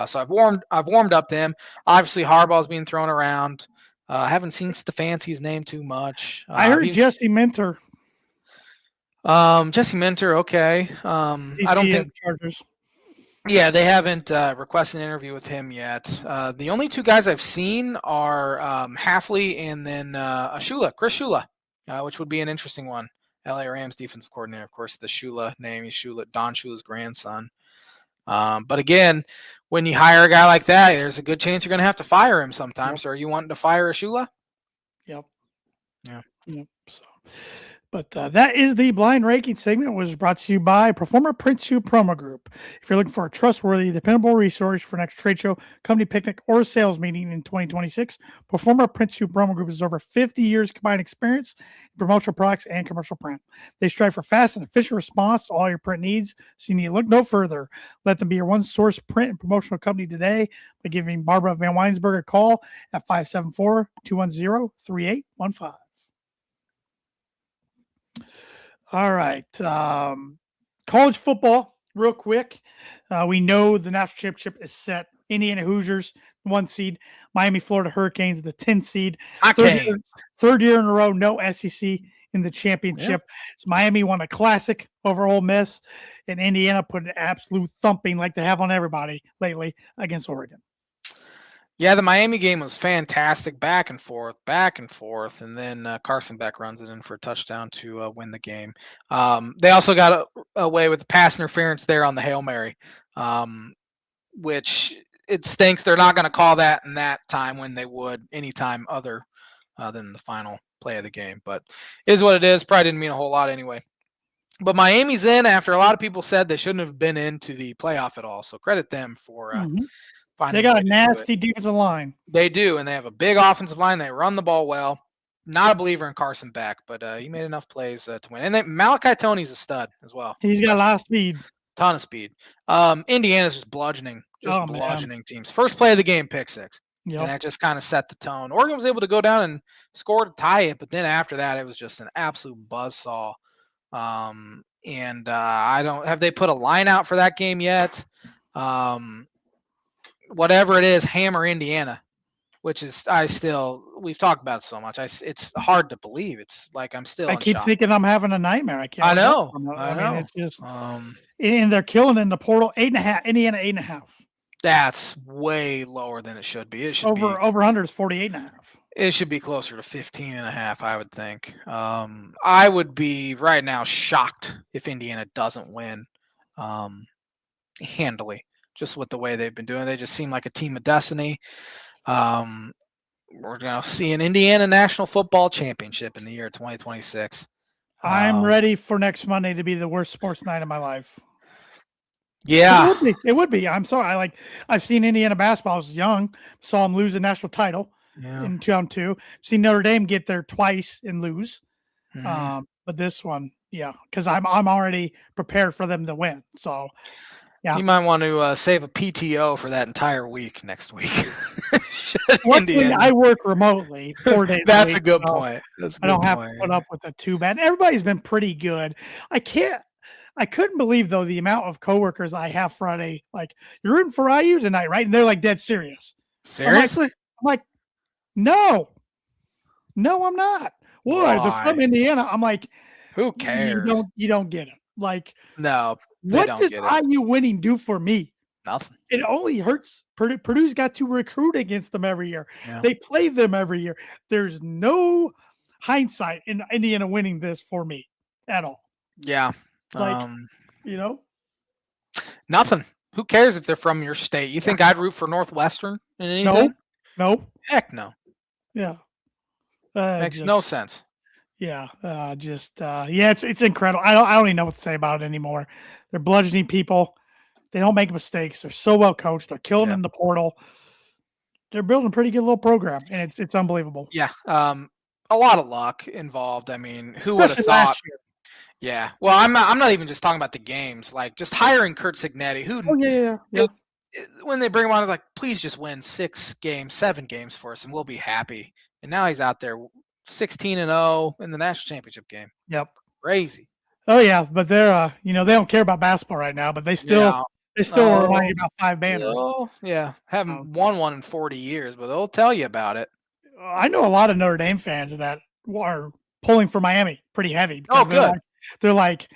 So I've warmed up to him. Obviously, Harbaugh's being thrown around. I haven't seen Stefanski's name too much. I heard Jesse Minter. Jesse Minter, okay. I don't think Chargers. Yeah, they haven't requested an interview with him yet. The only 2 guys I've seen are Halfley and then Chris Shula, which would be an interesting one. LA Rams defensive coordinator, of course, the Shula name. He's Don Shula's grandson. But again, when you hire a guy like that, there's a good chance you're going to have to fire him sometime. Yep. So are you wanting to fire a Shula? Yep. Yeah. Yep. So, but that is the blind ranking segment, which was brought to you by Proforma Print Shoe Promo Group. If you're looking for a trustworthy, dependable resource for next trade show, company picnic, or sales meeting in 2026, Proforma Print Shoe Promo Group is over 50 years combined experience in promotional products and commercial print. They strive for fast and efficient response to all your print needs, so you need to look no further. Let them be your one-source print and promotional company today by giving Barbara Van Weinsberg a call at 574-210-3815. All right. College football, real quick. We know the national championship is set. Indiana Hoosiers, 1 seed. Miami, Florida Hurricanes, the 10 seed. Third year in a row, no SEC in the championship. Yeah. So Miami won a classic over Ole Miss, and Indiana put an absolute thumping like they have on everybody lately against Oregon. Yeah, the Miami game was fantastic, back and forth, and then Carson Beck runs it in for a touchdown to win the game. They also got away with the pass interference there on the Hail Mary, which it stinks. They're not going to call that in that time when they would any time other than the final play of the game. But it is what it is. Probably didn't mean a whole lot anyway. But Miami's in after a lot of people said they shouldn't have been into the playoff at all. So credit them for they got a nasty defensive line. They do, and they have a big offensive line. They run the ball well. Not a believer in Carson Beck, but he made enough plays to win. And Malachi Toney's a stud as well. He's got a lot of speed. Ton of speed. Indiana's just bludgeoning teams. First play of the game, pick 6. Yep. And that just kind of set the tone. Oregon was able to go down and score to tie it, but then after that, it was just an absolute buzzsaw. I don't have they put a line out for that game yet. Whatever it is, hammer Indiana, which is we've talked about it so much. It's hard to believe. It's like I'm still. I keep thinking I'm having a nightmare. I know. I mean, it's just, and they're killing in the portal. 8.5. Indiana 8.5. That's way lower than it should be. It should over 100 is 48.5. It should be closer to 15.5, I would think. I would be right now shocked if Indiana doesn't win handily. Just with the way they've been doing. They just seem like a team of destiny. We're going to see an Indiana National Football Championship in the year 2026. I'm ready for next Monday to be the worst sports night of my life. Yeah. It would be. I'm sorry. I've seen Indiana basketball. I was young. Saw them lose a national title in 2002. Seen Notre Dame get there twice and lose. Mm-hmm. But this one, yeah, because I'm already prepared for them to win. So, yeah. You might want to save a PTO for that entire week next week. I work remotely 4 days. That's a good point. I don't have to put up with it too bad. Everybody's been pretty good. I couldn't believe though the amount of coworkers I have Friday. Like, you're rooting for IU tonight, right? And they're like dead serious. Seriously? I'm like, no, I'm not. Why? They're from Indiana. I'm like, who cares? You don't get it. Like, no. What does IU winning do for me? Nothing. It only hurts. Purdue's got to recruit against them every year. Yeah. They play them every year. There's no hindsight in Indiana winning this for me at all. Yeah. Nothing. Who cares if they're from your state? You think I'd root for Northwestern in anything? No. Heck no. Yeah. Makes no sense. Yeah. It's incredible. I don't even know what to say about it anymore. They're bludgeoning people. They don't make mistakes. They're so well coached. They're killing in the portal. They're building a pretty good little program, and it's unbelievable. Yeah. A lot of luck involved. I mean, who would have thought? Yeah. Well, I'm not even just talking about the games. Like, just hiring Curt Cignetti. When they bring him on, it's like, please just win 6 games, 7 games for us, and we'll be happy. And now he's out there 16-0 in the national championship game. Yep. Crazy. Oh yeah, but they're they don't care about basketball right now, but they still Yeah. remind you Oh, about 5 banners. yeah. Um, Haven't won one in 40 years, but they'll tell you about it. I know a lot of Notre Dame fans that are pulling for Miami pretty heavy Oh, because good. they're like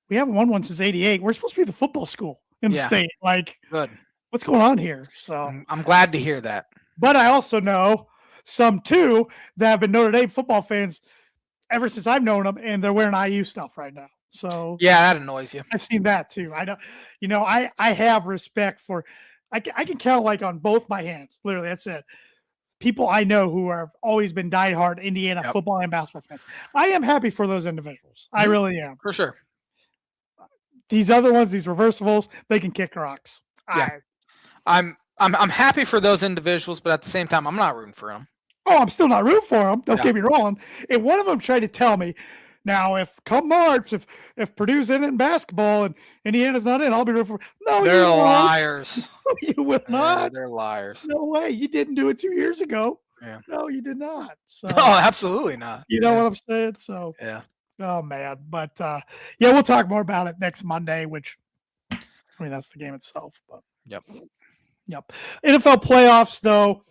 we haven't won one since '88. We're supposed to be the football school in the Yeah, state. Like, good. what's going on here? So, I'm glad to hear that. but I also know some too that have been Notre Dame football fans ever since I've known them, and they're wearing IU stuff right now. So Yeah, that annoys you. I've seen that too. I know, I have respect for. I can count like on both my hands. Literally, that's it. People I know who have always been diehard Indiana Yep. football and basketball fans. I am happy for those individuals. I really am. For sure. These other ones, these reversibles, they can kick rocks. Yeah. I'm happy for those individuals, but at the same time, I'm not rooting for them. I'm still not rooting for them. Don't get me wrong. And one of them tried to tell me, now if come March, if Purdue's in basketball and Indiana's not in, I'll be rooting for. No, they're you liars. You will not. They're liars. No way. You didn't do it 2 years ago. Yeah. No, you did not. So, oh, absolutely not. You know what I'm saying? So yeah. Oh man, but we'll talk more about it next Monday. Which, I mean, that's the game itself. But yep. NFL playoffs, though.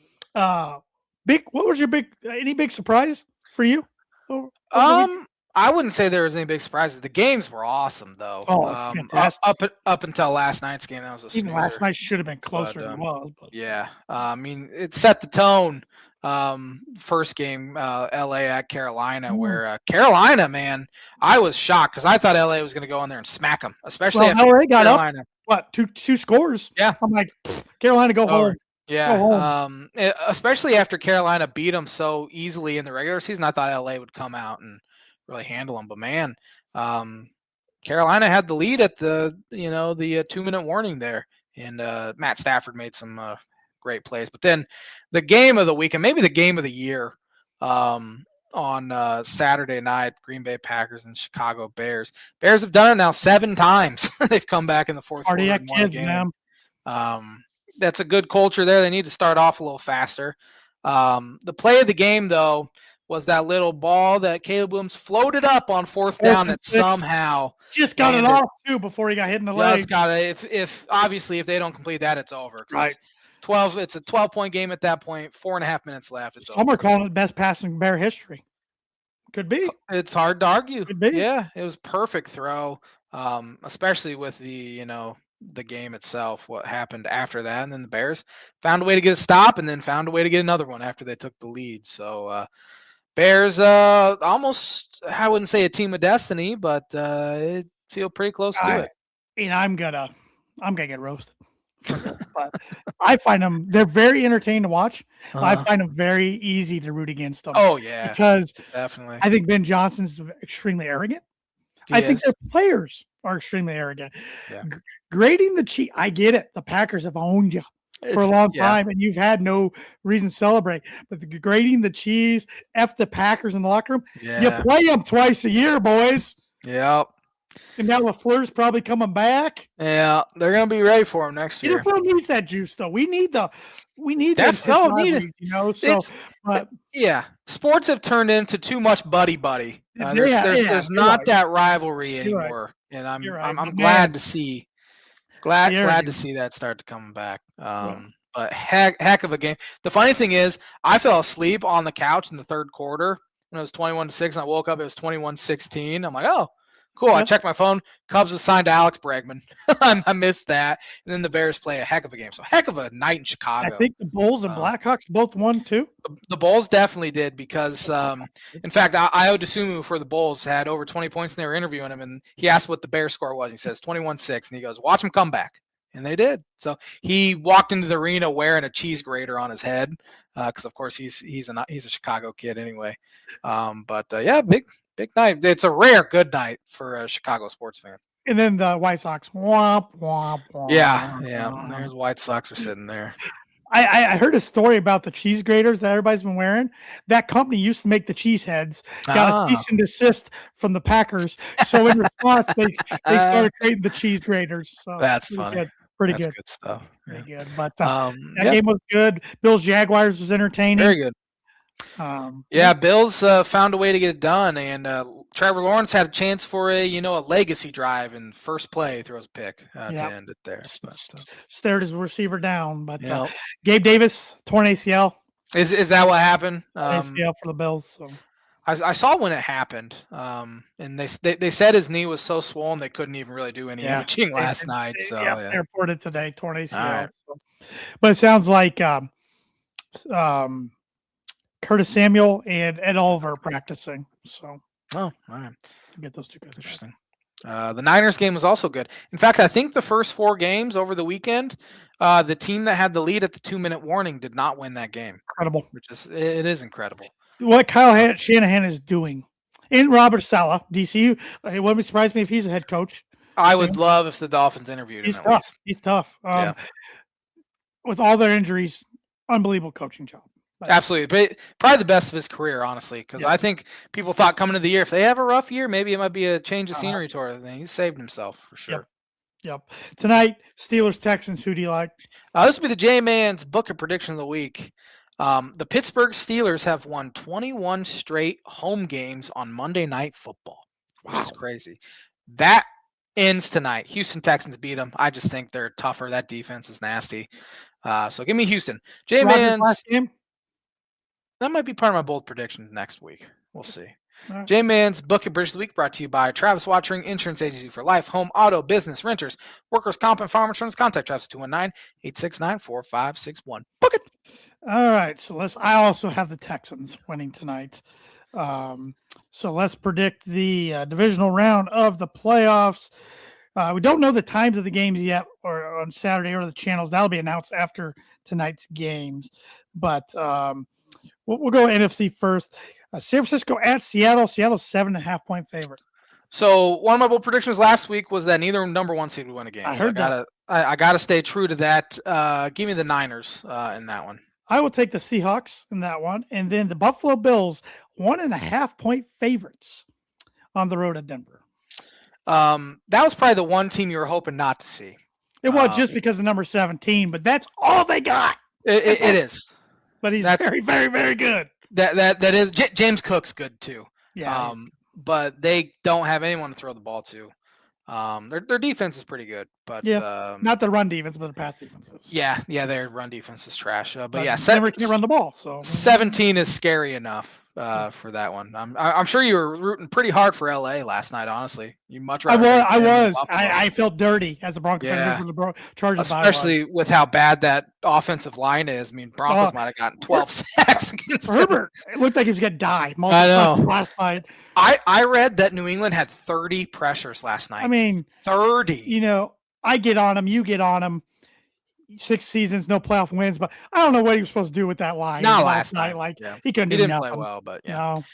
Big. What was your any big surprise for you? I wouldn't say there was any big surprises. The games were awesome, though. Oh, fantastic! Up until last night's game, that was a even snoozer. last night should have been closer than it was. But. Yeah, I mean, it set the tone. First game, LA at Carolina, where Carolina, man, I was shocked because I thought LA was going to go in there and smack them, especially after LA got Carolina. Up. What two scores? Yeah, I'm like, Carolina, go home. Yeah, especially after Carolina beat them so easily in the regular season, I thought LA would come out and really handle them. But man, Carolina had the lead at the 2-minute warning there, and Matt Stafford made some great plays. But then the game of the weekend, maybe the game of the year, on Saturday night, Green Bay Packers and Chicago Bears. Bears have done it now 7 times. They've come back in the fourth quarter and won a game. That's a good culture there. They need to start off a little faster. The play of the game, though, was that little ball that Caleb Williams floated up on 4th down that somehow just got it off too before he got hit in the leg. If obviously if they don't complete that, it's over. Right. It's a 12-point game at that point. 4.5 minutes left. Some are calling it best pass in Bear history. Could be. It's hard to argue. Could be. Yeah, it was perfect throw, especially with the game itself, what happened after that. And then the Bears found a way to get a stop and then found a way to get another one after they took the lead. So Bears almost, I wouldn't say a team of destiny, but it feel pretty close to it. And I'm gonna get roasted. But I find them, they're very entertaining to watch. I find them very easy to root against them. Oh yeah, because definitely. I think Ben Johnson's extremely arrogant. I think their players are extremely arrogant. Yeah. Grading the Chiefs, I get it. The Packers have owned you for a long time, and you've had no reason to celebrate. But grading the Chiefs, F the Packers in the locker room, you play them twice a year, boys. Yep. And now LaFleur's probably coming back. Yeah, they're gonna be ready for him next year. NFL needs that juice, though. We need the need it. So, but sports have turned into too much buddy. There's not that rivalry anymore, and I'm glad to see. Glad to see that start to come back. But heck of a game. The funny thing is, I fell asleep on the couch in the third quarter when it was 21-6, and I woke up. It was 21-16. I'm like, oh. Cool. I checked my phone. Cubs assigned to Alex Bregman. I missed that. And then the Bears play a heck of a game. So heck of a night in Chicago. I think the Bulls and Blackhawks both won too. The Bulls definitely did because, in fact, Io DeSumo for the Bulls had over 20 points, and they were interviewing him, and he asked what the Bears score was. He says 21-6, and he goes, "Watch him come back." And they did. So he walked into the arena wearing a cheese grater on his head because, of course, he's a Chicago kid anyway. Big night. It's a rare good night for a Chicago sports fan. And then the White Sox. Womp, womp, womp. Yeah. There's White Sox are sitting there. I heard a story about the cheese graters that everybody's been wearing. That company used to make the cheese heads. Got a cease and desist from the Packers. So in response, they started creating the cheese graters. So that's funny. Good. Pretty That's good. Good stuff. Pretty good. But that game was good. Bills Jaguars was entertaining. Very good. Bills found a way to get it done, and Trevor Lawrence had a chance for a legacy drive in first play, throws a pick to end it there. Stared his receiver down, but Yep. Gabe Davis torn ACL. Is that what happened? ACL for the Bills. So I saw when it happened, and they said his knee was so swollen they couldn't even really do any imaging last night. So they reported today torn ACL. Right. So. But it sounds like Curtis Samuel and Ed Oliver practicing. So all right, get those two guys. Interesting. The Niners game was also good. In fact, I think the first 4 games over the weekend, the team that had the lead at the 2-minute warning did not win that game. Incredible. It is incredible. What Kyle Shanahan is doing. And Robert Saleh, DCU. It wouldn't surprise me if he's a head coach. I would love if the Dolphins interviewed him. He's tough. He's tough. With all their injuries, unbelievable coaching job. Absolutely. Probably the best of his career, honestly, because I think people thought coming into the year, if they have a rough year, maybe it might be a change of scenery toward everything. He saved himself for sure. Yep. Tonight, Steelers-Texans, who do you like? This will be the J-Man's Book of Prediction of the Week. The Pittsburgh Steelers have won 21 straight home games on Monday Night Football. Wow. Which is crazy. That ends tonight. Houston Texans beat them. I just think they're tougher. That defense is nasty. So give me Houston. J-Man's last game? That might be part of my bold predictions next week. We'll see. Right. J-Man's Book and Bridge of the Week brought to you by Travis Wottring, Insurance Agency for Life, Home, Auto, Business, Renters, Workers' Comp, and Farm Insurance. Contact Travis 219-869-4561. Book it. All right. So I also have the Texans winning tonight. So let's predict the divisional round of the playoffs. We don't know the times of the games yet, or on Saturday, or the channels. That'll be announced after tonight's games. But we'll go NFC first. San Francisco at Seattle. Seattle's 7.5-point favorite. So one of my bold predictions last week was that neither number 1 seed would win a game. I heard that. I gotta stay true to that. Give me the Niners in that one. I will take the Seahawks in that one, and then the Buffalo Bills 1.5-point favorites on the road at Denver. That was probably the one team you were hoping not to see. It was just because of number 17, but that's all they got. It is. But he's very, very, very good. That is. James Cook's good too. Yeah. But they don't have anyone to throw the ball to. Their defense is pretty good, but not the run defense, but the pass defense. Yeah, their run defense is trash. But never can run the ball. So 17 is scary enough for that one. I'm sure you were rooting pretty hard for LA last night. Honestly, you much rather. I was. I felt dirty as a Broncos fan for the Chargers, especially with how bad that offensive line is. I mean, Broncos might have gotten 12 sacks against Herbert. It looked like he was getting died. I know. Last night. I read that New England had 30 pressures last night. I mean, 30. I get on him. You get on him. 6 seasons, no playoff wins, but I don't know what he was supposed to do with that line. Not last night. He couldn't. He do didn't nothing. play well, but No.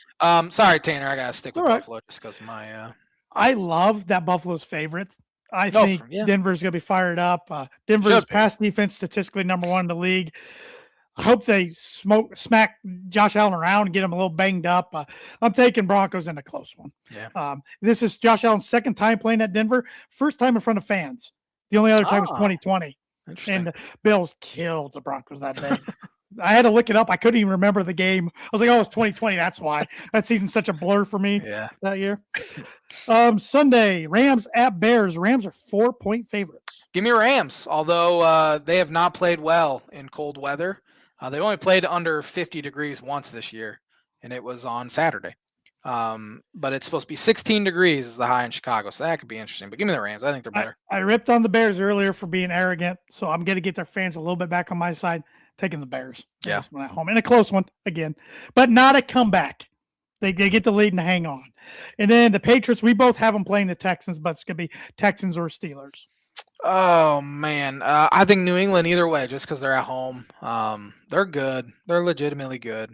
Sorry, Tanner. I gotta stick with Buffalo just because of my. I love that Buffalo's favorites. I think Denver's gonna be fired up. Denver's pass defense statistically number 1 in the league. I hope they smack Josh Allen around and get him a little banged up. I'm taking Broncos in a close one. Yeah. This is Josh Allen's second time playing at Denver, first time in front of fans. The only other time was 2020. And the Bills killed the Broncos that day. I had to look it up. I couldn't even remember the game. I was like, oh, it's 2020. That's why. That season's such a blur for me that year. Sunday, Rams at Bears. Rams are 4-point favorites. Give me Rams, although they have not played well in cold weather. They've only played under 50 degrees once this year, and it was on Saturday. But it's supposed to be 16 degrees is the high in Chicago, so that could be interesting. But give me the Rams. I think they're better. I ripped on the Bears earlier for being arrogant, so I'm going to get their fans a little bit back on my side, taking the Bears. Yeah. At home. And a close one, again. But not a comeback. They get the lead and hang on. And then the Patriots, we both have them playing the Texans, but it's going to be Texans or Steelers. Oh, man. I think New England either way, just because they're at home. They're good. They're legitimately good.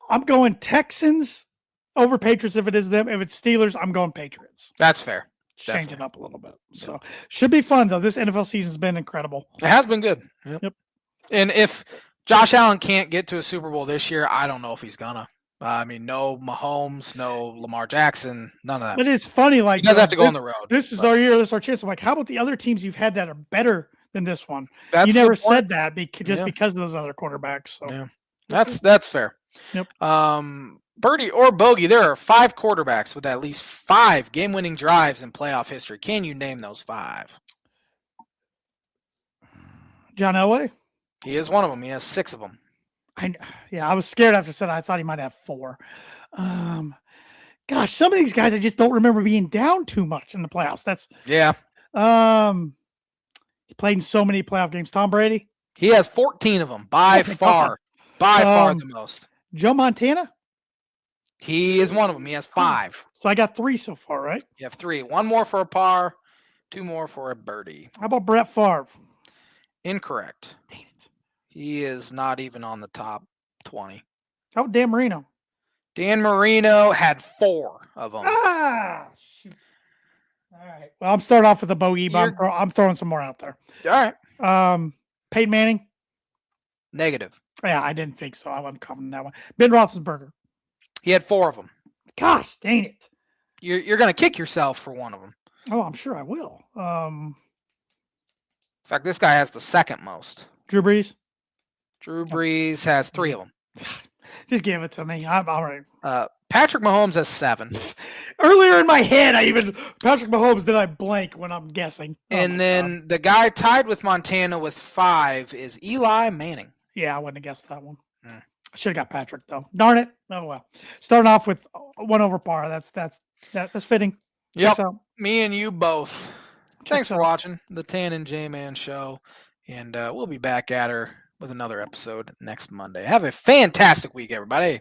I'm going Texans over Patriots if it is them. If it's Steelers, I'm going Patriots. That's fair. Change it up a little bit. So should be fun, though. This NFL season's been incredible. It has been good. Yep. And if Josh Allen can't get to a Super Bowl this year, I don't know if he's gonna. No Mahomes, no Lamar Jackson, none of that. But it's funny, he does have to go on the road. This is our year. This is our chance. I'm like, how about the other teams you've had that are better than this one? You never said that because of those other quarterbacks. So that's fair. Yep. Birdie or bogey, there are 5 quarterbacks with at least 5 game-winning drives in playoff history. Can you name those 5? John Elway. He is one of them. He has 6 of them. I was scared after I said I thought he might have 4. Gosh, some of these guys I just don't remember being down too much in the playoffs. That's Yeah. He played in so many playoff games. Tom Brady. He has 14 of them by far. By far the most. Joe Montana. He is one of them. He has 5. So I got 3 so far, right? You have 3. 1 more for a par, 2 more for a birdie. How about Brett Favre? Incorrect. Dang it. He is not even on the top 20. How about Dan Marino? Dan Marino had 4 of them. Shoot. All right. Well, I'm starting off with a bogey, but I'm throwing some more out there. All right. Peyton Manning. Negative. Yeah, I didn't think so. I wasn't covering that one. Ben Roethlisberger. He had 4 of them. Gosh, dang it. You're going to kick yourself for one of them. Oh, I'm sure I will. In fact, this guy has the second most. Drew Brees. Drew Brees has 3 of them. Just give it to me. I'm all right. Patrick Mahomes has 7. Earlier in my head, Patrick Mahomes, then I blank when I'm guessing. And then the guy tied with Montana with 5 is Eli Manning. Yeah, I wouldn't have guessed that one. I should have got Patrick though. Darn it. Oh well. Starting off with 1 over par. That's fitting. Yep. Me and you both. Thanks for watching the Tan and J-Man show. And we'll be back at her with another episode next Monday. Have a fantastic week, everybody.